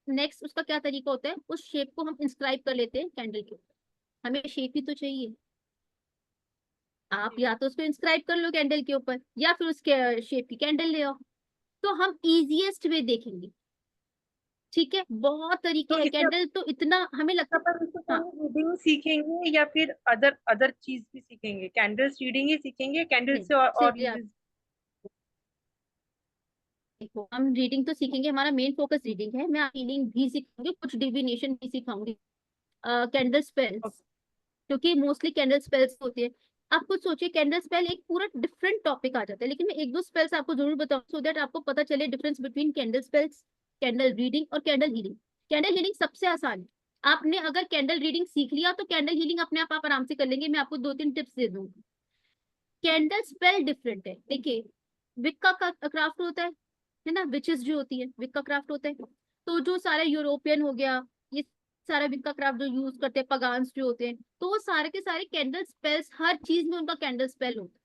नेक्स्ट उसका क्या तरीका होता है, उस शेप को हम इंस्क्राइब कर लेते हैं कैंडल के ऊपर। हमें शेप ही तो चाहिए, आप या तो उसको इंस्क्राइब कर लो कैंडल के ऊपर, या फिर उसके शेप की कैंडल ले आओ। तो हम इजीएस्ट वे देखेंगे। ठीक है, बहुत तरीके तो हैं, इससे कैंडल तो इतना हमें लगता है। अपन इससे हाँ, पहले रीडिंग सीखेंगे या फिर अदर अदर चीज भी सीखेंगे? कैंडल्स रीडिंग ही सीखेंगे, कैंडल नहीं, से और चलिए आप यूजेस? देखो, हम रीडिंग तो सीखेंगे, हमारा मेन फोकस रीडिंग है। मैं हीलिंग भी सीखूंगी, कुछ डिविनेशन भी सिखाऊंगी, कैंडल स्पेल्स, क्योंकि मोस्टली कैंडल स्पेल्स होती है। आप खुद सोचिए, कैंडल स्पेल एक पूरा डिफरेंट टॉपिक आ जाता है, लेकिन मैं एक दो स्पेल्स आपको जरूर बताऊं सो दैट आपको पता चले difference between candle spells, candle reading और कैंडल हीलिंग। कैंडल हीलिंग सबसे आसान है। आपने अगर कैंडल रीडिंग सीख लिया तो कैंडल हीलिंग अपने आप आराम से कर लेंगे। मैं आपको 2-3 टिप्स दे दूंगी। कैंडल स्पेल डिफरेंट है। देखिए, विक का क्राफ्ट होता है ना, विचेस जो होती है, विक का क्राफ्ट होता है। तो जो सारा यूरोपियन हो गया, ये सारा विक का क्राफ्ट जो यूज करते हैं, पगान्स जो होते हैं, तो वो सारे के सारे कैंडल स्पेल्स, हर चीज में उनका कैंडल स्पेल होता है।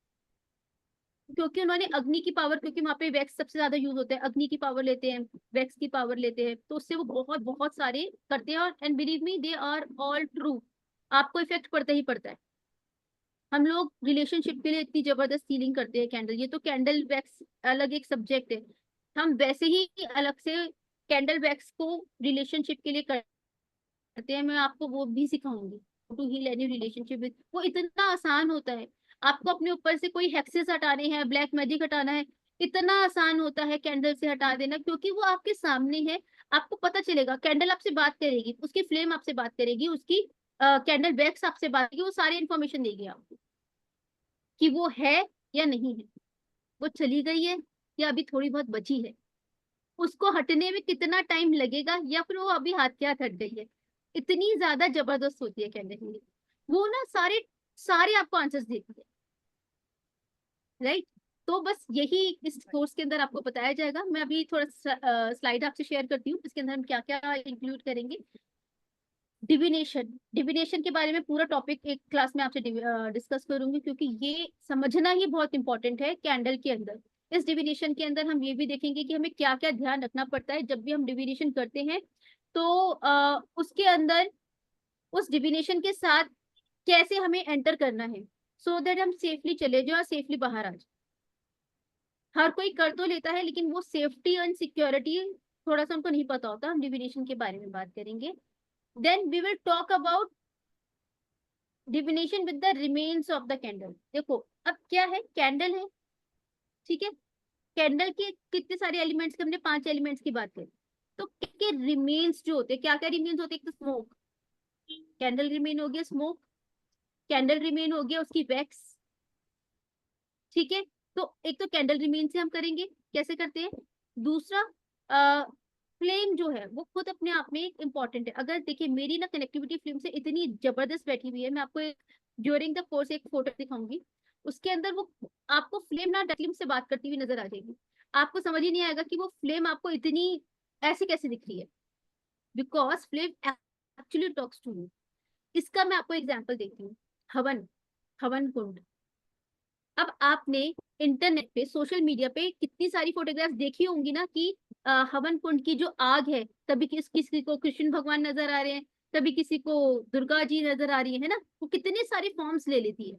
क्योंकि उन्होंने अग्नि की पावर, क्योंकि वहां पे वैक्स सबसे ज्यादा यूज होता है, अग्नि की पावर लेते हैं, वैक्स की पावर लेते हैं, तो उससे वो बहुत बहुत सारे करते हैं। और and believe me, they are all true. आपको इफेक्ट पड़ता ही पड़ता है। हम लोग रिलेशनशिप के लिए इतनी जबरदस्त सीलिंग करते हैं कैंडल, ये तो कैंडल वैक्स अलग एक सब्जेक्ट है। हम वैसे ही अलग से कैंडल वैक्स को रिलेशनशिप के लिए करते हैं। मैं आपको वो भी सिखाऊंगी, to heal any relationship with. वो इतना आसान होता है। आपको अपने ऊपर से कोई हेक्सेस हटाने हैं, ब्लैक मैजिक हटाना है, इतना आसान होता है कैंडल से हटा देना, क्योंकि वो आपके सामने है। आपको पता चलेगा, कैंडल आपसे बात करेगी, उसकी फ्लेम आपसे बात करेगी, उसकी कैंडल वैक्स आपसे बात करेगी, वो सारी इन्फॉर्मेशन देगी आपको कि वो है या नहीं है, वो चली गई है या अभी थोड़ी बहुत बची है, उसको हटने में कितना टाइम लगेगा, या फिर वो अभी हाथ के हाथ हट गई है। इतनी ज्यादा जबरदस्त होती है कैंडल। वो ना सारे सारे आपको आंसर्स देती है। राइट। तो बस यही इस कोर्स के अंदर आपको बताया जाएगा। मैं अभी थोड़ा स्लाइड आपसे शेयर करती हूँ, इसके अंदर हम क्या क्या इंक्लूड करेंगे। डिविनेशन, डिविनेशन के बारे में पूरा टॉपिक एक क्लास में आपसे डिस्कस करूंगी, क्योंकि ये समझना ही बहुत इंपॉर्टेंट है कैंडल के अंदर। इस डिविनेशन के अंदर हम ये भी देखेंगे कि हमें क्या क्या ध्यान रखना पड़ता है जब भी हम डिविनेशन करते हैं। तो उसके अंदर उस डिविनेशन के साथ कैसे हमें एंटर करना है, सो दैट हम सेफली चले जाए और सेफली बाहर आ जाए। हर कोई कर तो लेता है, लेकिन वो सेफ्टी एंड सिक्योरिटी थोड़ा सा उनको नहीं पता होता। हम डिविनेशन के बारे में बात करेंगे। Then we will talk about divination with the remains of the candle. देखो, अब क्या है, कैंडल है, ठीक है। कैंडल के कितने सारे एलिमेंट्स के, हमने 5 एलिमेंट्स की बात करी। तो के रिमेन्स जो होते हैं, क्या क्या रिमेन्स होते हैं, एक तो स्मोक, कैंडल रिमेन हो गया स्मोक, कैंडल रिमेन हो गया उसकी वैक्स। ठीक है। तो एक तो कैंडल रिमेन से हम करेंगे, कैसे करते हैं। दूसरा, फ्लेम जो है वो खुद अपने आप में एक इम्पॉर्टेंट है। अगर देखिए, मेरी ना कनेक्टिविटी फ्लेम से इतनी जबरदस्त बैठी हुई है, मैं आपको एक ड्यूरिंग द कोर्स एक फोटो दिखाऊंगी। उसके अंदर वो आपको फ्लेम ना डायरेक्टली मुझसे बात करती हुई नजर आ जाएगी। आपको समझ ही नहीं आएगा कि वो फ्लेम आपको इतनी ऐसी कैसे दिख रही है, because flame actually talks to you. इसका मैं आपको एग्जाम्पल देती हूँ। हवन, हवन कुंड। अब आपने इंटरनेट पे, सोशल मीडिया पे कितनी सारी फोटोग्राफ्स देखी होंगी ना कि हवन कुंड की जो आग है, कभी किसी को कृष्ण भगवान नजर आ रहे हैं, कभी किसी को दुर्गा जी नजर आ रही है ना, वो कितने सारे फॉर्म्स ले लेती है।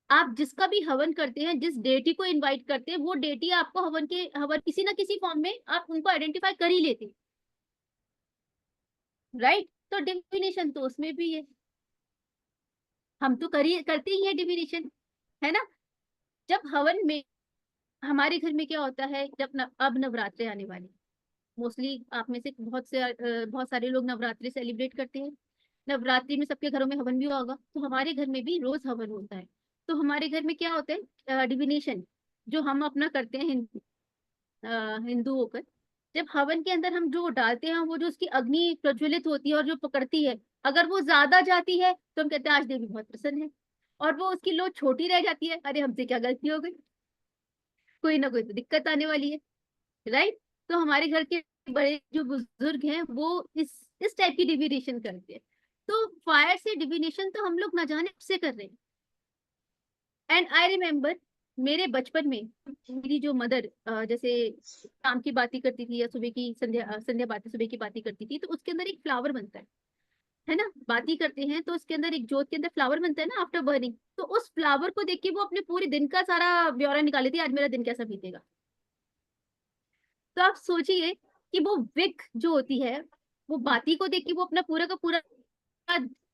आप जिसका भी हवन करते हैं, जिस डेटी को इनवाइट करते हैं, वो डेटी आपको हवन किसी ना किसी फॉर्म में आप उनको आइडेंटिफाई कर ही लेते हैं। राइट। तो डिविनेशन तो उसमें भी है, हम तो करते ही है डिविनेशन, है ना। जब हवन में, हमारे घर में क्या होता है, जब अब नवरात्रे आने वाले, मोस्टली आप में से बहुत सारे लोग नवरात्रि सेलिब्रेट करते हैं। नवरात्रि में सबके घरों में हवन भी होगा, तो हमारे घर में भी रोज हवन होता है। तो हमारे घर में क्या होता है, डिविनेशन जो हम अपना करते हैं हिंदू होकर। जब हवन के अंदर हम जो डालते हैं, वो जो उसकी अग्नि प्रज्वलित होती है और जो पकड़ती है, अगर वो ज्यादा जाती है तो हम कहते हैं आज देवी बहुत प्रसन्न है। और वो उसकी लो छोटी रह जाती है, अरे हमसे क्या गलती हो गई, कोई ना कोई तो दिक्कत आने वाली है, राइट। तो हमारे घर के बड़े जो बुजुर्ग हैं वो इस टाइप की डिविनेशन करते हैं। तो फायर से डिविनेशन तो हम लोग ना जाने कब से कर रहे हैं। एंड आई रिमेम्बर मेरे बचपन में मेरी जो मदर जैसे शाम की बातें करती थी या सुबह की संध्या बातें सुबह की बातें करती थी, तो उसके अंदर एक फ्लावर बनता है ना, बातें करते हैं तो उसके अंदर एक जोत के अंदर फ्लावर बनता है ना आफ्टर बर्निंग, तो उस फ्लावर को देख के वो अपने पूरे दिन का सारा ब्यौरा निकाली थी, आज मेरा दिन कैसा बीतेगा। तो आप सोचिए कि वो विक जो होती है, वो बाती को देख के वो अपना पूरा का पूरा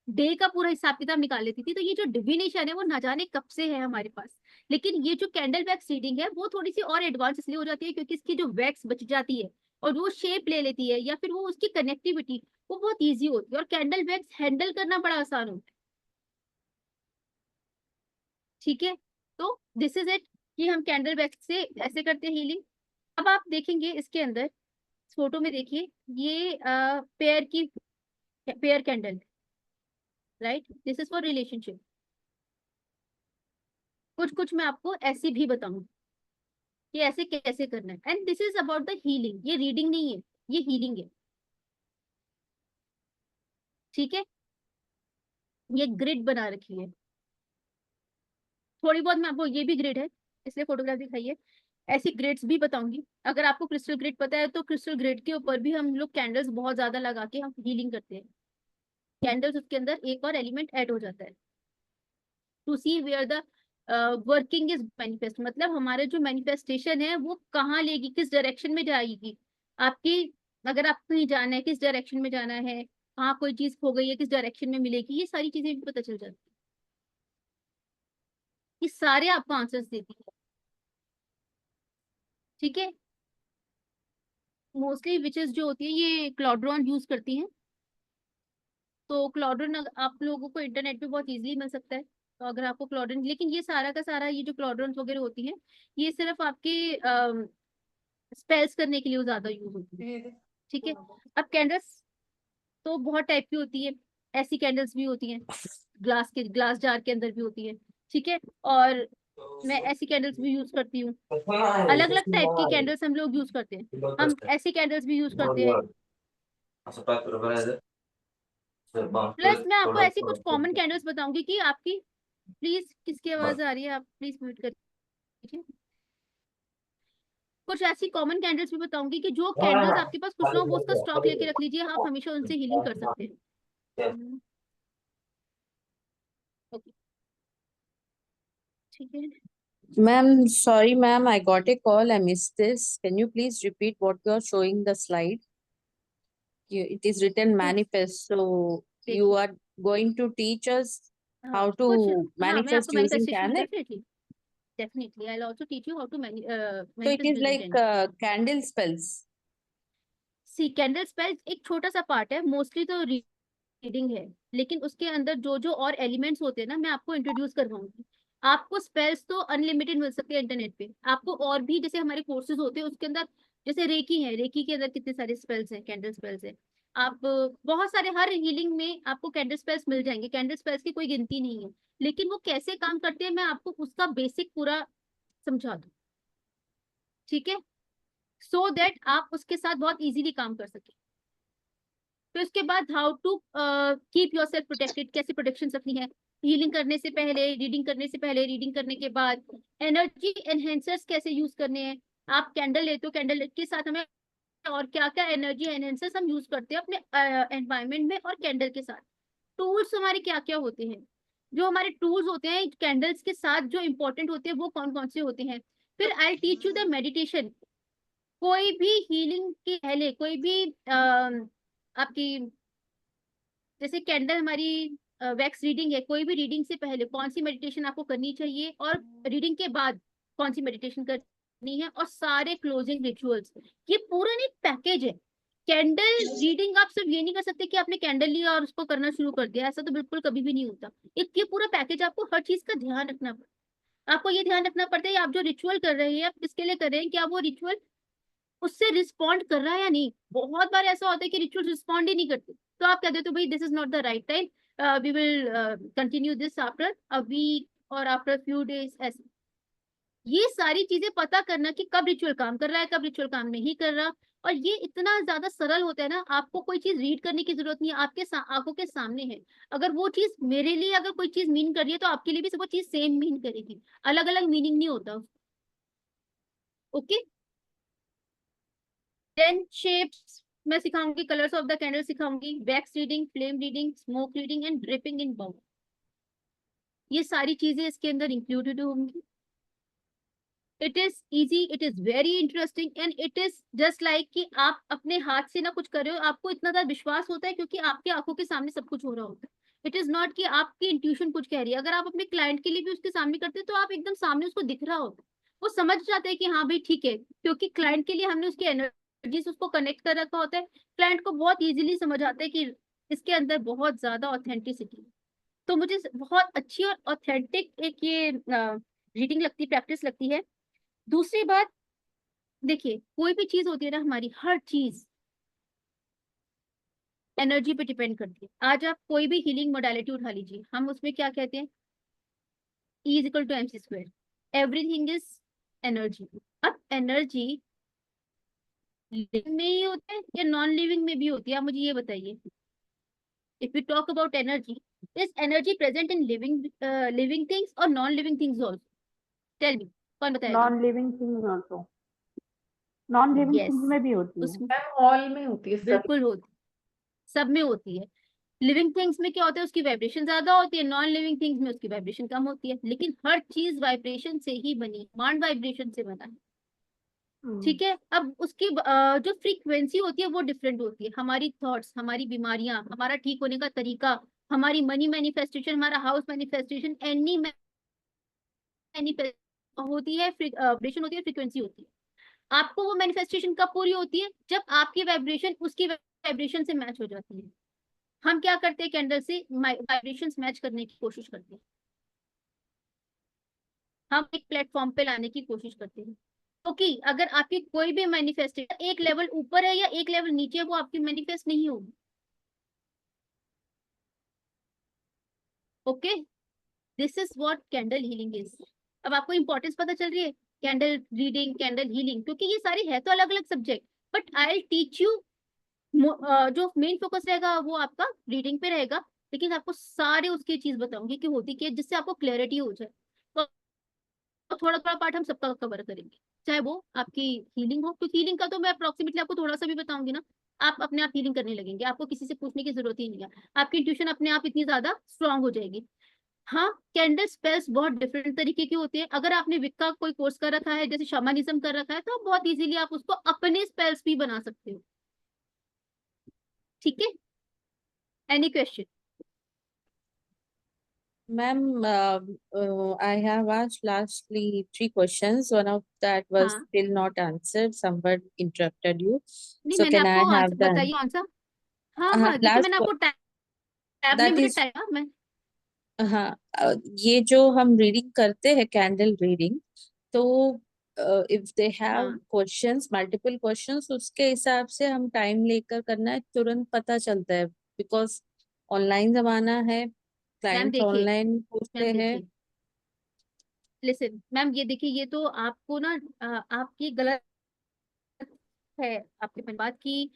डे का पूरा हिसाब किताब निकाल लेती थी। तो ये जो डिविनेशन है वो ना जाने कब से है हमारे पास, लेकिन ये जो कैंडल वैक्स रीडिंग है वो थोड़ी सी और एडवांस इसलिए हो जाती है क्योंकि इसकी जो वैक्स बच जाती है और वो शेप ले लेती है, या फिर वो उसकी कनेक्टिविटी वो बहुत ईजी होती है, और कैंडल वैक्स हैंडल करना बड़ा आसान होता है। ठीक है, तो दिस इज इट कि हम कैंडल वैक्स से ऐसे करते हैं हीलिंग। अब आप देखेंगे इसके अंदर फोटो में, देखिए ये pair candle, right, this is for relationship. कुछ कुछ मैं आपको ऐसे भी बताऊंगी कि ऐसे कैसे करना है, and this is about the healing, ये रीडिंग नहीं है, ये हीलिंग है। ठीक है, ये ग्रिड बना रखी है, थोड़ी बहुत मैं आपको, ये भी ग्रिड है इसलिए फोटोग्राफ दिखाई है, ऐसी ग्रिड्स भी बताऊंगी। अगर आपको क्रिस्टल ग्रिड पता है तो क्रिस्टल ग्रिड के ऊपर भी हम लोग कैंडल्स बहुत ज्यादा लगा के हम हीलिंग करते हैं। कैंडल्स उसके अंदर एक और एलिमेंट ऐड हो जाता है to see where the working is manifest, मतलब हमारे जो मैनिफेस्टेशन है वो कहाँ लेगी, किस डायरेक्शन में जाएगी आपकी। अगर आपको कहीं जाना है, किस डायरेक्शन में जाना है, कहाँ कोई चीज खो गई है, किस डायरेक्शन में मिलेगी, ये सारी चीजें भी पता चल जाती है। ये सारे आपको आंसर्स देती है। ठीक है, मोस्टली विचेस जो होती है ये क्लॉड्रॉन यूज करती हैं। तो क्लॉड्रॉन आप लोगों को इंटरनेट पे बहुत इजीली मिल सकता है, तो अगर आपको क्लॉड्रॉन, लेकिन ये सारा का सारा ये जो क्लॉड्रॉन वगैरह होती हैं ये सिर्फ आपके स्पेल्स करने के लिए ज्यादा यूज होती है। ठीक है, अब कैंडल्स तो बहुत टाइप की होती है, ऐसी कैंडल्स भी होती हैं, ग्लास जार के अंदर भी होती है। ठीक है, और मैं ऐसी कैंडल्स भी यूज करती हूँ, अलग अलग टाइप की कैंडल्स हम लोग यूज करते हैं। हम ऐसी कैंडल्स भी यूज करते हैं, प्लस मैं आपको ऐसी कुछ कॉमन कैंडल्स बताऊंगी कि आपकी, प्लीज किसकी आवाज आ रही है, आप प्लीज म्यूट कर दीजिए। कुछ ऐसी कॉमन कैंडल्स भी बताऊंगी कि जो कैंडल्स आपके पास कुछ ना हो वो उसका स्टॉक लेके रख लीजिए, आप हमेशा उनसे हीलिंग कर सकते हैं। ओके, ठीक है। Ma'am, sorry, ma'am, I got a call. I missed this. Can you please repeat what you are showing the slide? It is written तो manifest. So you देखिए, are going to teach us हाँ how to कुछ, हाँ मैं manifest आपको using manifestation candle. Definitely I will also teach you how to So it manifest is using like candle. candle spells. See candle spell एक छोटा सा part है, mostly तो रीडिंग है, लेकिन उसके अंदर जो जो और एलिमेंट्स होते हैं ना मैं आपको इंट्रोड्यूस करवाऊंगी। आपको स्पेल्स तो अनलिमिटेड मिल सकते हैं इंटरनेट पे, आपको और भी जैसे हमारे कोर्सेज होते हैं उसके अंदर, जैसे रेकी है, रेकी के अंदर कितने सारे स्पेल्स हैं, कैंडल स्पेल्स है। आप बहुत सारे, हर हीलिंग में आपको कैंडल स्पेल्स मिल जाएंगे, कैंडल स्पेल्स की कोई गिनती नहीं है, लेकिन वो कैसे काम करते हैं मैं आपको उसका बेसिक पूरा समझा दूँ। ठीक है, सो दैट आप उसके साथ बहुत इजीली काम कर सके। फिर उसके बाद how to keep yourself protected, कैसे प्रोटेक्शन रखनी है हीलिंग करने से पहले, रीडिंग करने से पहले, रीडिंग करने के बाद, एनर्जी एनहेंसर्स कैसे यूज करने हैं। आप कैंडल लेते हो, कैंडल के साथ हमें और क्या क्या एनर्जी एनहेंसर्स हम यूज करते हैं अपने एनवायरमेंट में, और कैंडल के साथ टूल्स हमारे क्या क्या होते हैं, जो हमारे टूल्स होते हैं कैंडल्स के साथ जो इंपॉर्टेंट होते हैं वो कौन कौन से होते हैं। फिर I teach you the meditation. कोई भी हीलिंग के पहले, कोई भी आपकी जैसे कैंडल हमारी वैक्स रीडिंग है, कोई भी रीडिंग से पहले कौन सी मेडिटेशन आपको करनी चाहिए, और रीडिंग के बाद कौन सी मेडिटेशन करनी है, और सारे क्लोजिंग रिचुअल्स, ये पूरा एक पैकेज है। कैंडल रीडिंग आप सिर्फ ये नहीं कर सकते कि आपने कैंडल लिया और उसको करना शुरू कर दिया, ऐसा तो बिल्कुल कभी भी नहीं होता। एक ये पूरा पैकेज, आपको हर चीज का ध्यान रखना पड़ता है। आपको ये ध्यान रखना पड़ता है आप जो रिचुअल कर रहे हैं आप किसके लिए कर रहे हैं, क्या वो रिचुअल उससे रिस्पॉन्ड कर रहा है या नहीं। बहुत बार ऐसा होता है कि रिचुअल रिस्पॉन्ड ही नहीं करते, तो आप कह देते हो भाई this is not the right time, we will continue this after a week और आफ्टर फ्यू डेज। ऐसे ये सारी चीजें पता करना कि कब रिचुअल काम कर रहा है, कब रिचुअल काम नहीं कर रहा। और ये इतना ज्यादा सरल होता है ना, आपको कोई चीज रीड करने की जरूरत नहीं है, आपके आंखों के सामने है। अगर वो चीज मेरे लिए अगर कोई चीज मीन कर रही है तो आपके लिए भी वो चीज सेम मीन करेगी, अलग अलग मीनिंग नहीं होता। ओके, देन शेप्स मैं सिखाऊंगी, कलर्स ऑफ द कैंडल सिखाऊंगी, wax reading, flame reading, smoke reading and dripping in bowl. ये सारी चीजें इसके अंदर इंक्लूडेड होंगी। It is easy, it is very interesting and it is just like कि आप अपने हाथ से ना कुछ कर रहे हो, आपको इतना ज्यादा विश्वास होता है क्योंकि आपके आंखों के सामने सब कुछ हो रहा होता है। इट इज नॉट कि आपकी इंट्यूशन कुछ कह रही है। अगर आप अपने क्लाइंट के लिए भी उसके सामने करते हैं तो आप एकदम सामने उसको दिख रहा होता है, वो समझ जाते हैं कि हाँ भाई ठीक है, क्योंकि क्लाइंट के लिए हमने उसकी एनर्जी से उसको कनेक्ट कर रखा होता है। क्लाइंट को बहुत इजीली समझ आता है कि इसके अंदर बहुत ज्यादा ऑथेंटिसिटी। तो मुझे बहुत अच्छी और ऑथेंटिक एक ये रीडिंग लगती, प्रैक्टिस लगती है। दूसरी बात, देखिए कोई भी चीज होती है ना, हमारी हर चीज एनर्जी पे डिपेंड करती है। आज आप कोई भी हीलिंग मोडालिटी उठा लीजिए, हम उसमें क्या कहते हैं, E is equal to MC square. Everything is energy. अब एनर्जी लिविंग में ही होता है या नॉन लिविंग में भी होती है, आप मुझे ये बताइए। If you talk about energy, is energy present in living things और non living things also? Tell me, कौन बताएगा? Non living things also, non living yes, things में भी होती है। उसमें मैम ऑल में होती है, सब। बिल्कुल होती, सब में होती है। लिविंग थिंग्स में क्या होता है, उसकी वाइब्रेशन ज्यादा होती है, नॉन लिविंग थिंग्स में उसकी वाइब्रेशन कम होती है। लेकिन हर चीज वाइब्रेशन से ही बनी है, मान वाइब्रेशन से बना है। ठीक है, अब उसकी जो फ्रीक्वेंसी होती है वो डिफरेंट होती है। हमारी थॉट्स, हमारी बीमारियां, हमारा ठीक होने का तरीका, हमारी मनी मैनिफेस्टेशन, हमारा हाउस मैनिफेस्टेशन, एनी मैनिफेस्ट होती है, वाइब्रेशन होती है, फ्रीक्वेंसी होती है। आपको वो मैनिफेस्टेशन कब पूरी होती है, जब आपकी वाइब्रेशन उसकी वाइब्रेशन से मैच हो जाती है। हम क्या करते हैं, कैंडल से वाइब्रेशंस मैच करने की कोशिश करते हैं, हम एक प्लेटफॉर्म पे लाने की कोशिश करते हैं। क्योंकि अगर आपकी कोई भी मैनिफेस्टेशन एक लेवल ऊपर है या एक लेवल नीचे है, वो आपकी मैनिफेस्ट नहीं होगी। Okay, this is what candle healing is. अब आपको इंपॉर्टेंस पता चल रही है, कैंडल रीडिंग, कैंडल हीलिंग, क्योंकि ये सारे है तो अलग अलग subject, but I will teach you. जो मेन फोकस रहेगा वो आपका रीडिंग पे रहेगा, लेकिन आपको सारे उसकी चीज बताऊंगी कि होती क्या है, जिससे आपको क्लैरिटी हो जाए। तो थोड़ा थोड़ा पार्ट हम सबका कवर करेंगे, चाहे वो आपकी हीलिंग हो, क्योंकि हीलिंग का तो मैं अप्रोक्सीमेटली आपको थोड़ा सा भी बताऊंगी ना, आप अपने आप हीलिंग करने लगेंगे, आपको किसी से पूछने की जरूरत ही नहीं है। आपकी इंट्यूशन अपने आप इतनी ज्यादा स्ट्रांग हो जाएगी। हाँ, कैंडल स्पेल्स बहुत डिफरेंट तरीके की होती है। अगर आपने विक्का कोई कोर्स कर रखा है, जैसे शमानिज्म कर रखा है, तो आप बहुत इजीली आप उसको अपने स्पेल्स भी बना सकते हो। ठीक है, any question? Ma'am, I have asked lastly 3 questions. One of that was हाँ, still not answered. Someone interrupted you. नहीं So मैंने can I आपको have the बताइए कौन सा। हाँ हाँ, देखिए last मैंने आपको tab that limited is time मैं। हाँ ये जो हम रीडिंग करते हैं कैंडल रीडिंग, तो इफ दे हैव हाँ क्वेश्चंस, मल्टीपल क्वेश्चंस, उसके हिसाब से हम टाइम लेकर करना है, तुरंत पता चलता है। बिकॉज ऑनलाइन जमाना है, मैम, क्लाइंट्स देखिए ऑनलाइन पूछते मैम, हैं। देखिए लिसन मैम, ये देखिए, ये तो आपको ना आपकी गलत है, आपके बात की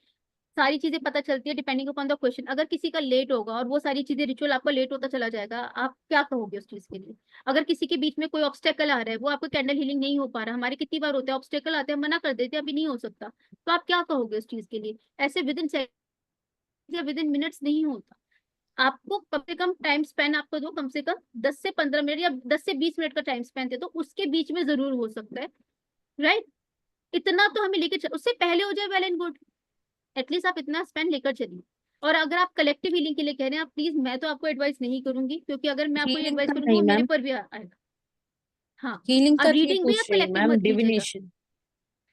सारी चीजें पता चलती है डिपेंडिंग अपॉन द क्वेश्चन। अगर किसी का लेट होगा और वो सारी चीजें रिचुअल आपका लेट होता चला जाएगा, आप क्या कहोगे उस चीज के लिए? अगर किसी के बीच में कोई ऑब्स्टेकल आ रहा है, वो आपको कैंडल हीलिंग नहीं हो पा रहा, हमारे कितनी बार होता है ऑब्स्टेकल आते हैं, हम मना कर देते हैं अभी नहीं हो सकता, तो आप क्या कहोगे उस चीज के लिए? ऐसे विद इन सेकंड या विद इन मिनट्स नहीं होता। आपको कम से कम टाइम स्पेन आपको दो, कम से कम 10 से 15 मिनट या 10 से 20 मिनट का टाइम स्पेन दे दो, उसके बीच में जरूर हो सकता है। राइट, इतना तो हमें लेके उससे पहले हो जाए वेल एंड गुड, एटलीस्ट आप इतना स्पेंड लेकर चलिए। और अगर आप कलेक्टिव हीलिंग के लिए कह रहे हैं, आप प्लीज, मैं तो आपको एडवाइस नहीं करूंगी, क्योंकि अगर मैं आपको हीलिंग एडवाइस का करूंगी नहीं वो मेरे मैम, पर भी आएगा। हाँ, हीलिंग अब का नहीं रीडिंग भी आप पूछ रही हूँ कलेक्टिव मैम, मत कीजिएगा। डिविनेशन।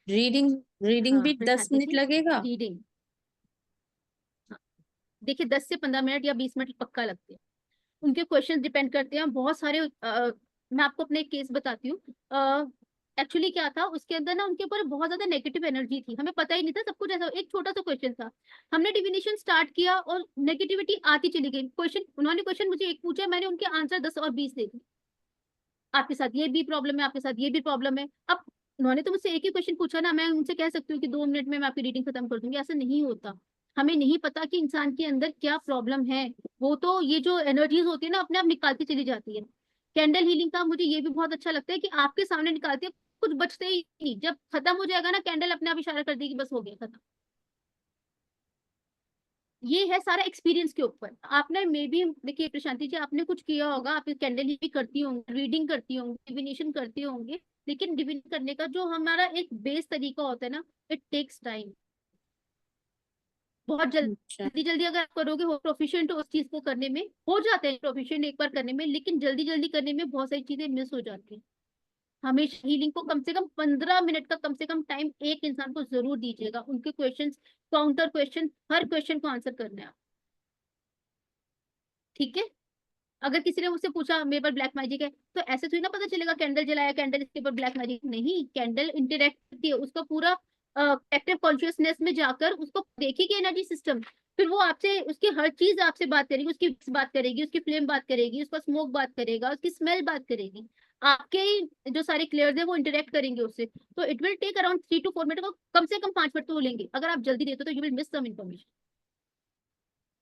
रीडिंग रीडिंग हाँ भी 10 मिनट देखिए, लगेगा। रीडिंग, हाँ, देखिए 10 से 15 मिनट या 20 मिनट पक्का लगते हैं। उनके क्वेश्चन डिपेंड करते हैं बहुत सारे। मैं आपको अपने एक केस बताती हूँ। एक्चुअली क्या था उसके अंदर ना, उनके ऊपर बहुत ज्यादा नेगेटिव एनर्जी थी, हमें पता ही नहीं था सब कुछ ऐसा। एक छोटा सा क्वेश्चन था, हमने डिविनेशन स्टार्ट किया और नेगेटिविटी आती चली गई। क्वेश्चन उन्होंने क्वेश्चन मुझे एक पूछा, मैंने उनके आंसर 10 और 20 दे दिए। आपके साथ ये भी प्रॉब्लम है, आपके साथ ये भी प्रॉब्लम है। अब उन्होंने तो मुझसे एक ही क्वेश्चन पूछा ना, मैं उनसे कह सकती हूँ कि 2 मिनट में मैं आपकी रीडिंग खत्म कर दूंगी, ऐसा नहीं होता। हमें नहीं पता कि इंसान के अंदर क्या प्रॉब्लम है। वो तो ये जो एनर्जीज होती है ना, अपने आप निकालती चली जाती है। कैंडल हीलिंग का मुझे ये भी बहुत अच्छा लगता है कि आपके सामने निकालती है, कुछ बचते ही नहीं। जब खत्म हो जाएगा ना, कैंडल अपने आप इशारा कर देगी, बस हो गया खत्म। ये है सारा एक्सपीरियंस के ऊपर। आपने मे बी देखिए प्रशांति जी, आपने कुछ किया होगा, आप कैंडल भी करती होंगी, रीडिंग करती होंगी, डिविनेशन करती होंगे, लेकिन डिविन करने का जो हमारा एक बेस तरीका होता है ना, इट टेक्स टाइम। बहुत अच्छा। जल्दी जल्दी अगर आप करोगे, हो प्रोफिशिएंट उस चीज को करने में, हो जाते हैं प्रोफिशिएंट एक बार करने में, लेकिन जल्दी जल्दी करने में बहुत सारी चीजें मिस हो जाती हैं। हमेशा हीलिंग को कम से कम 15 मिनट का कम से कम टाइम एक इंसान को जरूर दीजिएगा। उनके क्वेश्चंस, काउंटर क्वेश्चन, हर क्वेश्चन को आंसर करना है, ठीक है। अगर किसी ने मुझसे पूछा मेरे पर ब्लैक मैजिक है, तो ऐसे थोड़ी ना पता चलेगा कैंडल जलाया, कैंडल इसके ऊपर ब्लैक मैजिक नहीं। कैंडल इंटरेक्ट करती है, उसका पूरा एक्टिव कॉन्शियसनेस में जाकर उसको देखेगी एनर्जी सिस्टम, फिर वो आपसे, उसकी हर चीज आपसे बात करेगी, उसकी बात करेगी, उसकी फ्लेम बात करेगी, उसका स्मोक बात करेगा, उसकी स्मेल बात करेगी। आपके जो सारे क्लियर्स है वो इंटरेक्ट करेंगे उससे। तो it will take around 3 to 4 minute को, कम से कम 5 मिनट तो वो लेंगे। अगर आप जल्दी देते हो तो you will miss some information,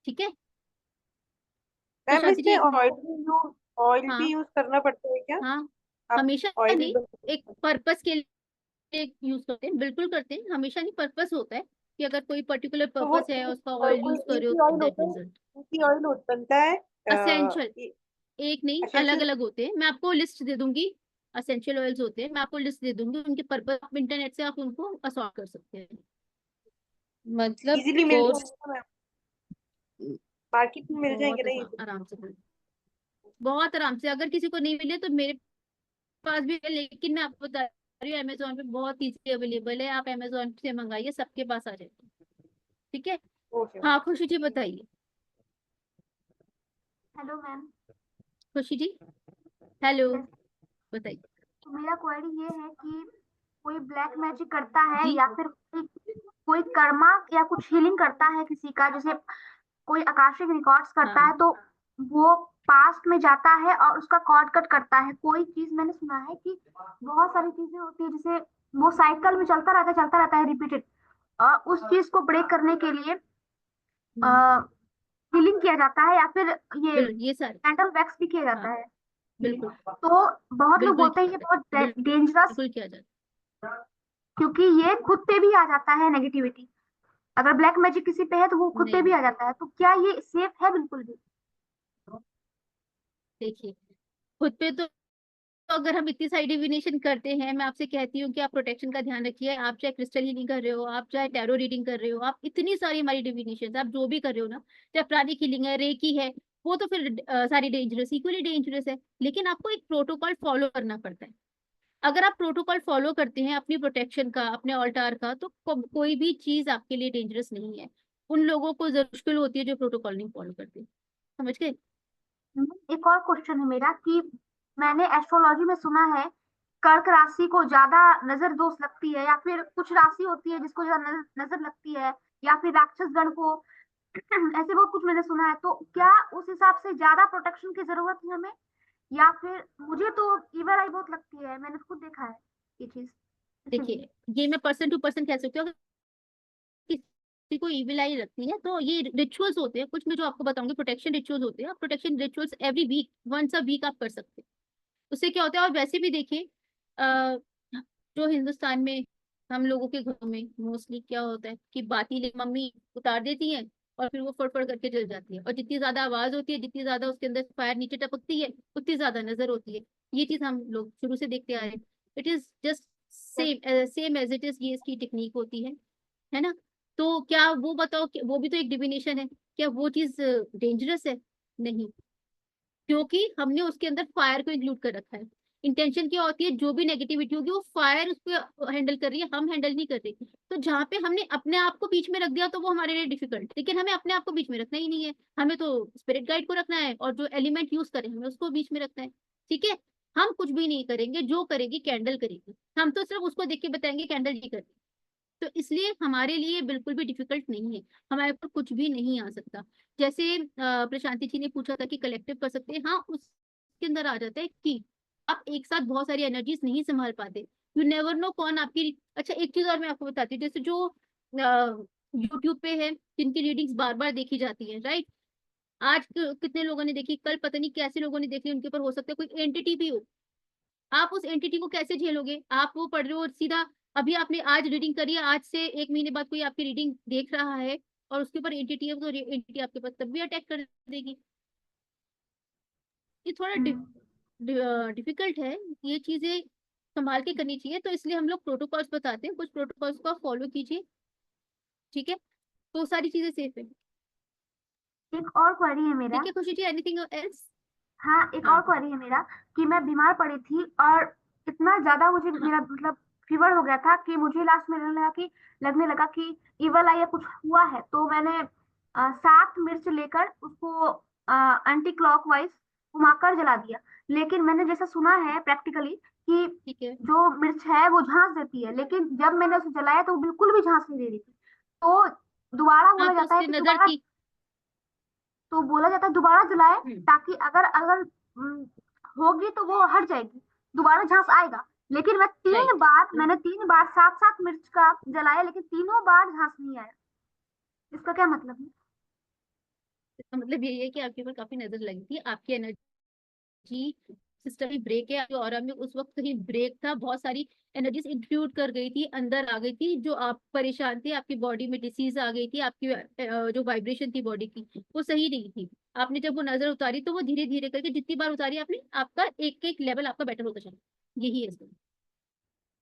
ठीक है। तो मैम शांति जी इसमें एक, ऑयल भी हाँ यूज करना पड़ता है क्या? हाँ, आप हमेशा ऑयल नहीं, एक पर्पस के लिए यूज करते हैं, बिल्कुल करते हैं, हमेशा नहीं। पर्पस होता है कि अगर कोई पर्टिकुलर तो वो पर्पस है, उसका ऑयल कोई यूज कर एक रहे हो ही तो ऑयल दैट होता है, रिजल्ट। एक ही ऑयल बनता है असेंशियल, एक नहीं, अलग एसेंशियल। अलग होते हैं। मैं आपको लिस्ट दे दूंगी, असेंशियल ऑयल्स होते हैं, मैं आपको लिस्ट दे दूंगी उनके पर्पस, आप इंटरनेट से आप उनको असॉर्ट कर सकते हैं। मतलब इजीली मिल कोर्स जाएगा मैम, मार्केट में मिल जाएंगे बहुत ना easily? आराम से बहुत आराम से। अगर किसी को नहीं मिले तो मेरे पास भी है, लेकिन मैं आपको बता रही हूँ अमेजोन पे बहुत इजीली अवेलेबल है, आप अमेजोन से मंगाइए, सबके पास आ जाएगा, ठीक है। ओके। हाँ खुशी जी बताइए। Hello ma'am. खुशी जी हेलो, बताइए तो मेरा क्वेरी ये है कि कोई ब्लैक मैजिक करता है जी। या फिर कोई कर्मा या कुछ हीलिंग करता है किसी का, जैसे कोई आकाशिक रिकॉर्ड्स करता हाँ है तो वो पास्ट में जाता है और उसका कॉर्ड कट करता है। कोई चीज मैंने सुना है कि बहुत सारी चीजें होती है, जैसे वो साइकिल में चलता रहता है रिपीटेड, और उस चीज को ब्रेक करने के लिए हीलिंग किया जाता है, या फिर ये ये सारे, कैंडल वैक्स भी किया जाता हाँ है। बिल्कुल तो बहुत लोग बिल्कुल बोलते हैं ये किया बहुत जाए, डेंजरस, बिल्कुल किया जाए। क्योंकि ये खुद पे भी आ जाता है नेगेटिविटी। अगर ब्लैक मैजिक किसी पे है तो वो खुद पे भी नहीं आ जाता है, तो क्या ये सेफ है? बिल्कुल भी। देखिए, खुद पे तो अगर हम इतनी सारी डिविनेशन करते हैं, मैं आपसे कहती हूँ कि आप प्रोटेक्शन का ध्यान रखिए। आप चाहे क्रिस्टल हीलिंग कर रहे हो, आप चाहे टैरो रीडिंग कर रहे हो, आप इतनी सारी हमारी डिविनेशन आप जो भी कर रहे हो ना, चाहे प्राणिक हीलिंग है, रेकी है, वो तो फिर सारी डेंजरस, इक्वली डेंजरस है। लेकिन आपको एक प्रोटोकॉल फॉलो करना पड़ता है। अगर आप प्रोटोकॉल फॉलो करते हैं अपनी प्रोटेक्शन का, अपने ऑल्टार का, तो कोई भी चीज आपके लिए डेंजरस नहीं है। उन लोगों को जरूर मुश्किल होती है जो प्रोटोकॉल नहीं फॉलो करते, समझ गए। एक और क्वेश्चन है मेरा कि मैंने एस्ट्रोलॉजी में सुना है कर्क राशि को ज्यादा नजर दोष लगती है, या फिर कुछ राशि होती है जिसको ज्यादा नजर लगती है, या फिर राक्षस गण को ऐसे बहुत कुछ मैंने सुना है। तो क्या उस हिसाब से ज्यादा प्रोटेक्शन की जरूरत है हमें, या फिर मुझे तो इवल आई बहुत लगती है, मैंने खुद देखा है ये चीज, इसीलिए। देखिए, ये मैं पर्सन टू पर्सन कह सकती हूँ। किसी को इविल आई लगती है तो ये रिचुअल्स होते हैं कुछ, मैं जो आपको बताऊंगी प्रोटेक्शन रिचुअल्स होते हैं। आप protection rituals every week, once a week आप कर सकते हैं। उससे क्या होता है, और वैसे भी देखिए जो हिंदुस्तान में हम लोगों के घरों में मोस्टली क्या होता है कि बाती मम्मी उतार देती हैं और फिर वो फड़फड़ करके जल जाती है, और जितनी ज्यादा आवाज होती है, जितनी ज्यादा उसके अंदर फायर नीचे टपकती है, उतनी ज्यादा नजर होती है। ये चीज हम लोग शुरू से देखते आ रहे हैं। It is just same as it is, ये इसकी टेक्निक होती है ना। तो क्या वो बताओ कि वो भी तो एक डिविनेशन है, क्या वो चीज डेंजरस है? नहीं, क्योंकि हमने उसके अंदर फायर को इंक्लूड कर रखा है। इंटेंशन क्या होती है, जो भी नेगेटिविटी होगी वो फायर उस पर हैंडल कर रही है, हम हैंडल नहीं कर रहे। तो जहाँ पे हमने अपने आप को बीच में रख दिया तो वो हमारे लिए डिफिकल्ट, लेकिन हमें अपने आप को बीच में रखना ही नहीं है। हमें तो स्पिरिट गाइड को रखना है, और जो एलिमेंट यूज करें हमें उसको बीच में रखना है, ठीक है। हम कुछ भी नहीं करेंगे, जो करेगी कैंडल करेगी, हम तो सिर्फ उसको देख के बताएंगे कैंडल ये करेगी। तो इसलिए हमारे लिए बिल्कुल भी डिफिकल्ट नहीं है, हमारे ऊपर कुछ भी नहीं आ सकता। जैसे प्रशांति जी ने पूछा था कि कलेक्टिव कर सकते हैं, हाँ उसके अंदर आ जाता है कि आप एक साथ बहुत सारी एनर्जीज नहीं संभाल पाते, यू नेवर नो कौन आपकी। अच्छा एक चीज और मैं आपको बताती हूँ, जैसे जो यूट्यूब पे है जिनकी रीडिंग्स बार बार देखी जाती है, राइट, आज कितने लोगों ने देखी, कल पता नहीं कैसे लोगों ने देखी, उनके ऊपर हो सकता है कोई एंटिटी भी हो। आप उस एंटिटी को कैसे झेलोगे? आप वो पढ़ रहे हो और सीधा अभी आपने आज रीडिंग करी है, आज से 1 महीने बाद कोई आपकी रीडिंग देख रहा है और उसके ऊपर एंटिटी है, तो एंटिटी आपके पास तब भी अटैक कर देगी। ये थोड़ा डिफिकल्ट है, ये चीजें संभाल के करनी चाहिए। तो इसलिए हम लोग प्रोटोकॉल्स बताते हैं, कुछ प्रोटोकॉल्स को फॉलो कीजिए, ठीक है, तो सारी चीजें सेफ है। एक और क्वेरी है मेरा। ठीक है खुशी जी, एनीथिंग एल्स? हाँ, एक और क्वेरी है मेरा कि मैं बीमार पड़ी थी और इतना ज्यादा मुझे मेरा मतलब फीवर हो गया था कि मुझे लास्ट में लगने लगा कि इवल आई या कुछ हुआ है। तो मैंने 7 मिर्च लेकर उसको एंटी क्लॉकवाइज घुमाकर जला दिया। लेकिन मैंने जैसा सुना है प्रैक्टिकली कि ठीक है, जो मिर्च है वो झांस देती है, लेकिन जब मैंने उसे जलाया तो वो बिल्कुल भी झांस नहीं दे रही थी। तो दोबारा बोला हाँ तो जाता है उसकी कि नजर ठीक। दोबारा जलाए, हम्म, ताकि अगर अगर हम्म, होगी तो वो हट जाएगी, दोबारा झांस आएगा। लेकिन राइट, मैंने 3 बार 7-7 मिर्च का जलाया, लेकिन तीनों बार झांस नहीं आया। इसका क्या मतलब है? इसका मतलब यही है कि आपके ऊपर काफी नजर लगी थी, आपकी एनर्जी सिस्टम में ब्रेक है, आपके ऑरा में उस वक्त कहीं ब्रेक था, बहुत सारी एनर्जीज इंट्रूड कर गई थी, अंदर आ गई थी, जो आप परेशान थे, आपकी बॉडी में डिसीज आ गई थी, आपकी जो वाइब्रेशन थी बॉडी की वो सही नहीं थी। आपने जब वो नजर उतारी तो वो धीरे धीरे करके जितनी बार उतारी आपने, आपका एक एक लेवल आपका बेटर होता चला, यही है इसमें,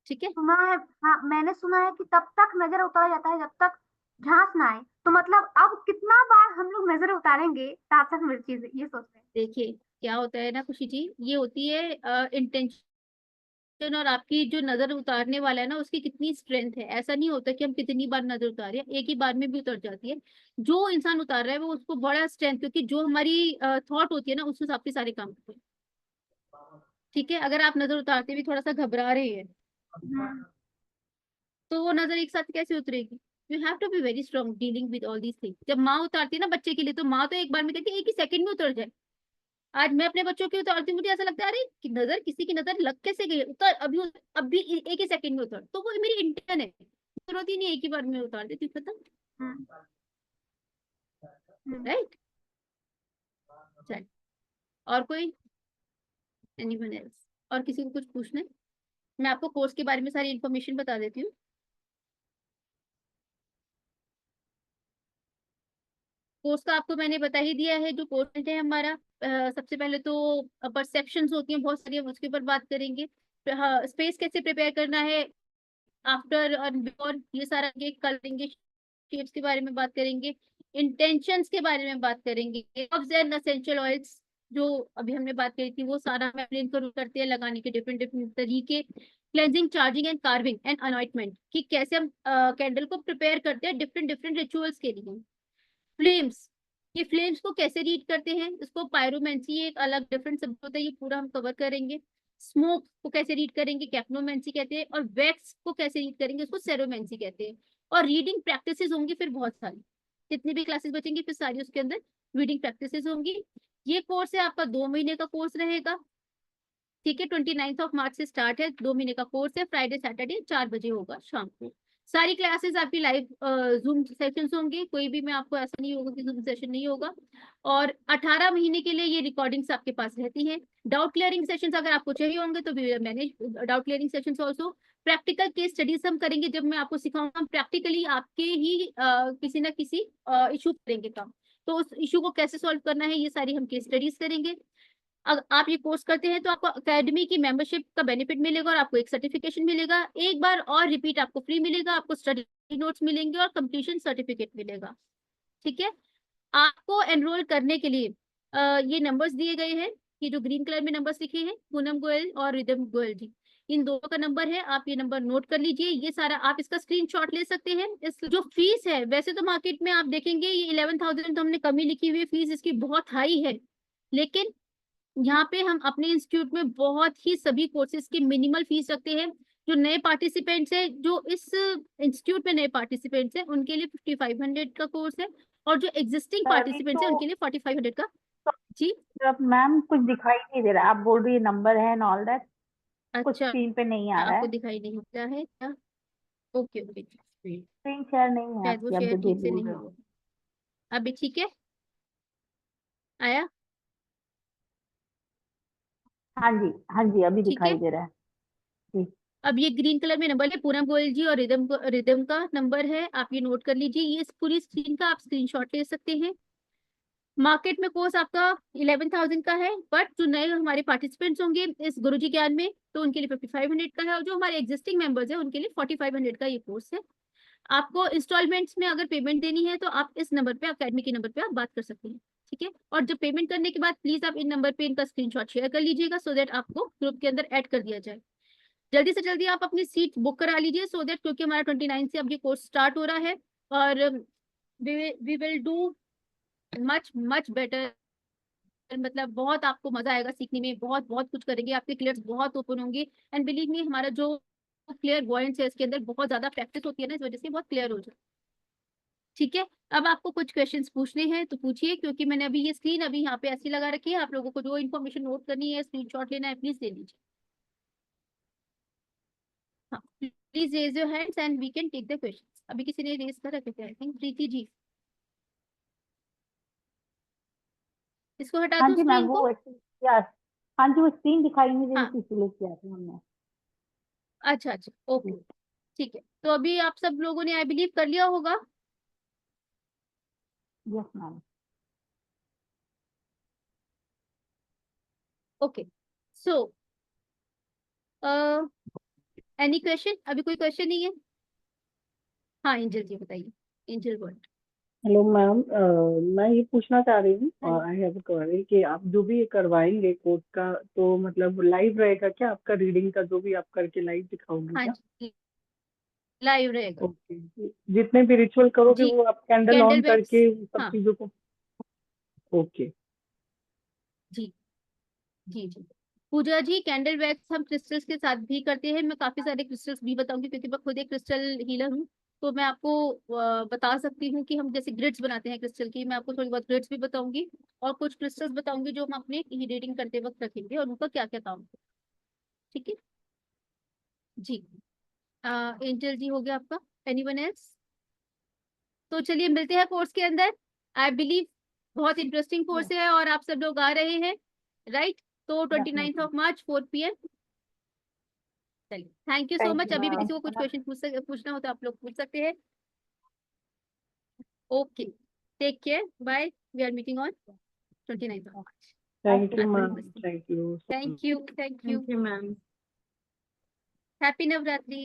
ठीक है। सुना है, हाँ मैंने सुना है कि तब तक नजर उतारा जाता है जब तक झांस ना आए। तो मतलब अब कितना बार हम लोग नजर उतारेंगे 7-7 मिर्ची से, ये सोच रहे हैं। देखिए क्या होता है ना खुशी जी, ये होती है इंटेंशन, और आपकी जो नजर उतारने वाला है ना उसकी कितनी स्ट्रेंथ है। ऐसा नहीं होता कि हम कितनी बार नजर उतारे, एक ही बार में भी उतर जाती है। जो इंसान उतार रहा है वो उसको बड़ा स्ट्रेंथ, क्योंकि जो हमारी थॉट होती है ना उस हिसाब से सारे काम होते हैं, ठीक है। अगर आप नजर उतारते भी थोड़ा सा घबरा रहे हैं तो वो नजर एक साथ कैसे उतरेगी? You have to be very strong dealing with all these things. जब माँ उतारती है ना बच्चे के लिए, तो माँ तो एक बार में कहती है एक ही सेकंड में उतर जाए। आज मैं अपने बच्चों की उतारती हूँ, मुझे ऐसा लगता है अरे कि नजर, किसी की नजर लग कैसे गई, उतर अभी एक ही सेकंड में उतर, तो वो मेरी इंटेंशन है, जरूरत ही नहीं एक ही बार में उतार देती, पता, राइट। चल, और कोई, एनीवन एल्स, और किसी को कुछ पूछना है? मैं आपको कोर्स के बारे में सारी इन्फॉर्मेशन बता देती हूँ। कोर्स का आपको मैंने बता ही दिया है, जो कोर्स है हमारा। सबसे पहले तो परसेप्शंस होती हैं बहुत सारी, हम उसके ऊपर बात करेंगे। स्पेस कैसे प्रिपेयर करना है, आफ्टर और बिफोर, ये सारा ये करेंगे। शेप्स के बारे में बात करेंगे, इंटेंशंस के बारे में बात करेंगे, हर्ब्स एंड एसेंशियल ऑयल्स जो अभी हमने बात करी थी वो सारा हम एक्सप्लेन करते हैं, लगाने के डिफरेंट डिफरेंट तरीके, cleansing, charging and carving and anointment, कि कैसे हम कैंडल को प्रिपेयर करते हैं डिफरेंट डिफरेंट रिचुअल्स के लिए। फ्लेम्स, ये फ्लेम्स को कैसे रीड करते हैं, इसको पायरोमेंसी एक अलग डिफरेंट शब्द होता है, ये पूरा हम कवर करेंगे। स्मोक को कैसे रीड करेंगे, कैप्नोमेंसी कहते हैं, और वैक्स को कैसे रीड करेंगे, उसको सेरोमेंसी कहते हैं। और रीडिंग प्रैक्टिसेस होंगी फिर बहुत सारी, जितनी भी क्लासेस बचेंगी फिर सारी उसके अंदर रीडिंग प्रैक्टिसेस होंगी। ये कोर्स है आपका 2 महीने का कोर्स रहेगा, ठीक है। 29 मार्च से स्टार्ट है, 2 महीने का कोर्स है, फ्राइडे सैटरडे 4 बजे होगा शाम को। सारी क्लासेस आपकी लाइव जूम सेशंस होंगे, कोई भी मैं आपको ऐसा नहीं होगा कि जूम सेशन नहीं होगा। और 18 महीने के लिए ये रिकॉर्डिंग्स आपके पास रहती हैं। डाउट क्लियरिंग सेशंस अगर आपको चाहिए होंगे तो भी manage doubt clearing sessions also. Practical case studies हम करेंगे, जब मैं आपको सिखाऊंगा प्रैक्टिकली आपके ही किसी ना किसी इशू करेंगे काम, तो उस इशू को कैसे सॉल्व करना है ये सारी हम केस स्टडीज करेंगे। अगर आप ये कोर्स करते हैं तो आपको अकेडमी की मेंबरशिप का बेनिफिट मिलेगा, और आपको एक सर्टिफिकेशन मिलेगा, एक बार और रिपीट आपको फ्री मिलेगा, आपको स्टडी नोट्स मिलेंगे और कंप्लीशन सर्टिफिकेट मिलेगा, ठीक है। आपको एनरोल करने के लिए ये नंबर्स दिए गए हैं, ये जो ग्रीन कलर में नंबर्स लिखे हैं, पूनम गोयल और रिदम गोयल जी, इन दोनों का नंबर है, आप ये नंबर नोट कर लीजिए। ये सारा आप इसका स्क्रीनशॉट ले सकते हैं। इस जो फीस है, वैसे तो मार्केट में आप देखेंगे ये 11,000 तो हमने कमी लिखी हुई है, फीस इसकी बहुत हाई है, लेकिन यहाँ पे हम अपने इंस्टीट्यूट में बहुत ही सभी कोर्सेज की मिनिमल फीस रखते हैं। जो नए पार्टिसिपेंट्स हैं, जो इस इंस्टीट्यूट में नए पार्टिसिपेंट्स हैं, उनके लिए 5500 का कोर्स है, और जो एग्जिस्टिंग अभी पार्टिसिपेंट्स हैं तो उनके लिए 4500 का। जी जब मैम कुछ दिखाई नहीं दे रहा है, आप बोल रही है नंबर है एंड ऑल दैट, कुछ अच्छा, स्क्रीन पे नहीं आ रहा आपको है, दिखाई नहीं होता है क्या? ओके ओके, स्क्रीन शेयर नहीं है शायद वो आपकी, आप शेयर जो भी ठीक से बोल नहीं रहे हो। हुआ। अभी ठीक है, आया? हाँ जी अभी ठीक है। दिखाई दे रहा है जी। अब ये ग्रीन कलर में नंबर है, पूनम गोयल जी और रिदम का नंबर है, आप ये नोट कर लीजिए। ये इस पूरी स्क्रीन का आप स्क्रीनशॉट ले सकते हैं। मार्केट में कोर्स आपका 11,000 का है, बट जो नए हमारे पार्टिसिपेंट्स होंगे इस गुरुजी ज्ञान में, तो उनके लिए 5500 का है, और जो हमारे एग्जिस्टिंग मेंबर्स हैं उनके लिए 4500 का ये कोर्स है। आपको इंस्टॉलमेंट्स में अगर पेमेंट देनी है तो आप इस नंबर पे, अकेडमी के नंबर पे आप बात कर सकते हैं, ठीक है। और जब पेमेंट करने के बाद प्लीज आप इन नंबर पे इनका स्क्रीनशॉट शेयर कर लीजिएगा, सो दैट आपको ग्रुप के अंदर ऐड कर दिया जाए। जल्दी से जल्दी आप अपनी सीट बुक करा लीजिए, सो दैट, क्योंकि हमारा 29 से अब ये कोर्स स्टार्ट हो रहा है, और we will do much much better. मतलब बहुत आपको मजा आएगा सीखने में, बहुत बहुत कुछ करेंगे, आपके क्लियर्स बहुत ओपन होंगे। एंड बिलीव मी, हमारा जो क्लियर वॉइस है इसके अंदर बहुत ज्यादा प्रैक्टिस होती है ना, इस वजह से बहुत क्लियर हो जाए, ठीक है। अब आपको कुछ क्वेश्चंस पूछने हैं तो पूछिए, क्योंकि मैंने अभी ये स्क्रीन अभी यहाँ पे ऐसी लगा रखी है, आप लोगों को जो इन्फॉर्मेशन नोट करनी है, स्क्रीनशॉट लेना है, प्लीज ले लीजिए। हाँ, please raise your hands and we can take the questions. अभी किसी ने रेज कर रखे थे, आई थिंक प्रीति जी। इसको हटा हाँ दूं जी मैम, स्क्रीन वो को? क्या, हाँ जी वो स्क्रीन दिखाई नहीं दे रही हाँ, थी, इसलिए किया था हमने। अच्छा अच्छा, ओके, ठीक है। तो अभी आप सब लोगों ने आई बिलीव कर लिया होगा। Yes ma'am. Okay, so any question? अभी कोई क्वेश्चन नहीं है? हाँ, एंजल जी बताइए, एंजल वर्ड। हेलो मैम, मैं ये पूछना चाह रही हूँ, हाँ आई हैव क्वेरी कि आप जो भी ये करवाएंगे कोर्स का, तो मतलब लाइव रहेगा क्या? आपका रीडिंग का जो भी आप करके लाइव दिखाओगे हाँ क्या? जी, लाइव रहेगा ओके, जितने भी रिचुअल करोगे जी। वो आप कैंडल कैंडल ऑन वैक्स, करके सब हाँ चीजों को। ओके। जी जी जी। पूजा जी, कैंडल वैक्स हम क्रिस्टल्स के साथ भी करते हैं। मैं काफी सारे क्रिस्टल्स भी बताऊंगी, क्योंकि मैं खुद एक क्रिस्टल हीलर हूँ। तो मैं आपको बता सकती हूँ कि हम जैसे ग्रिड्स बनाते हैं क्रिस्टल की, मैं आपको थोड़ी बहुत ग्रिड्स भी बताऊंगी, और कुछ क्रिस्टल्स बताऊंगी जो हम अपने रीडिंग करते वक्त रखेंगे, और उनका क्या क्या काम है, ठीक है जी। एंजल जी हो गया आपका, एनीवन एल्स? तो चलिए मिलते हैं कोर्स के अंदर। आई बिलीव बहुत इंटरेस्टिंग कोर्स है, और आप सब लोग आ रहे हैं, राइट? तो 29 ऑफ मार्च 4 PM। चलिए, thank you so thank much. You अभी भी मैम। किसी को कुछ क्वेश्चन पूछना हो तो आप लोग पूछ सकते हैं। Okay, take care, bye. We are meeting on 29 of March. Thank you ma'am, नमस्ते, thank you. Thank you, thank you. Thank you ma'am. Happy Navratri.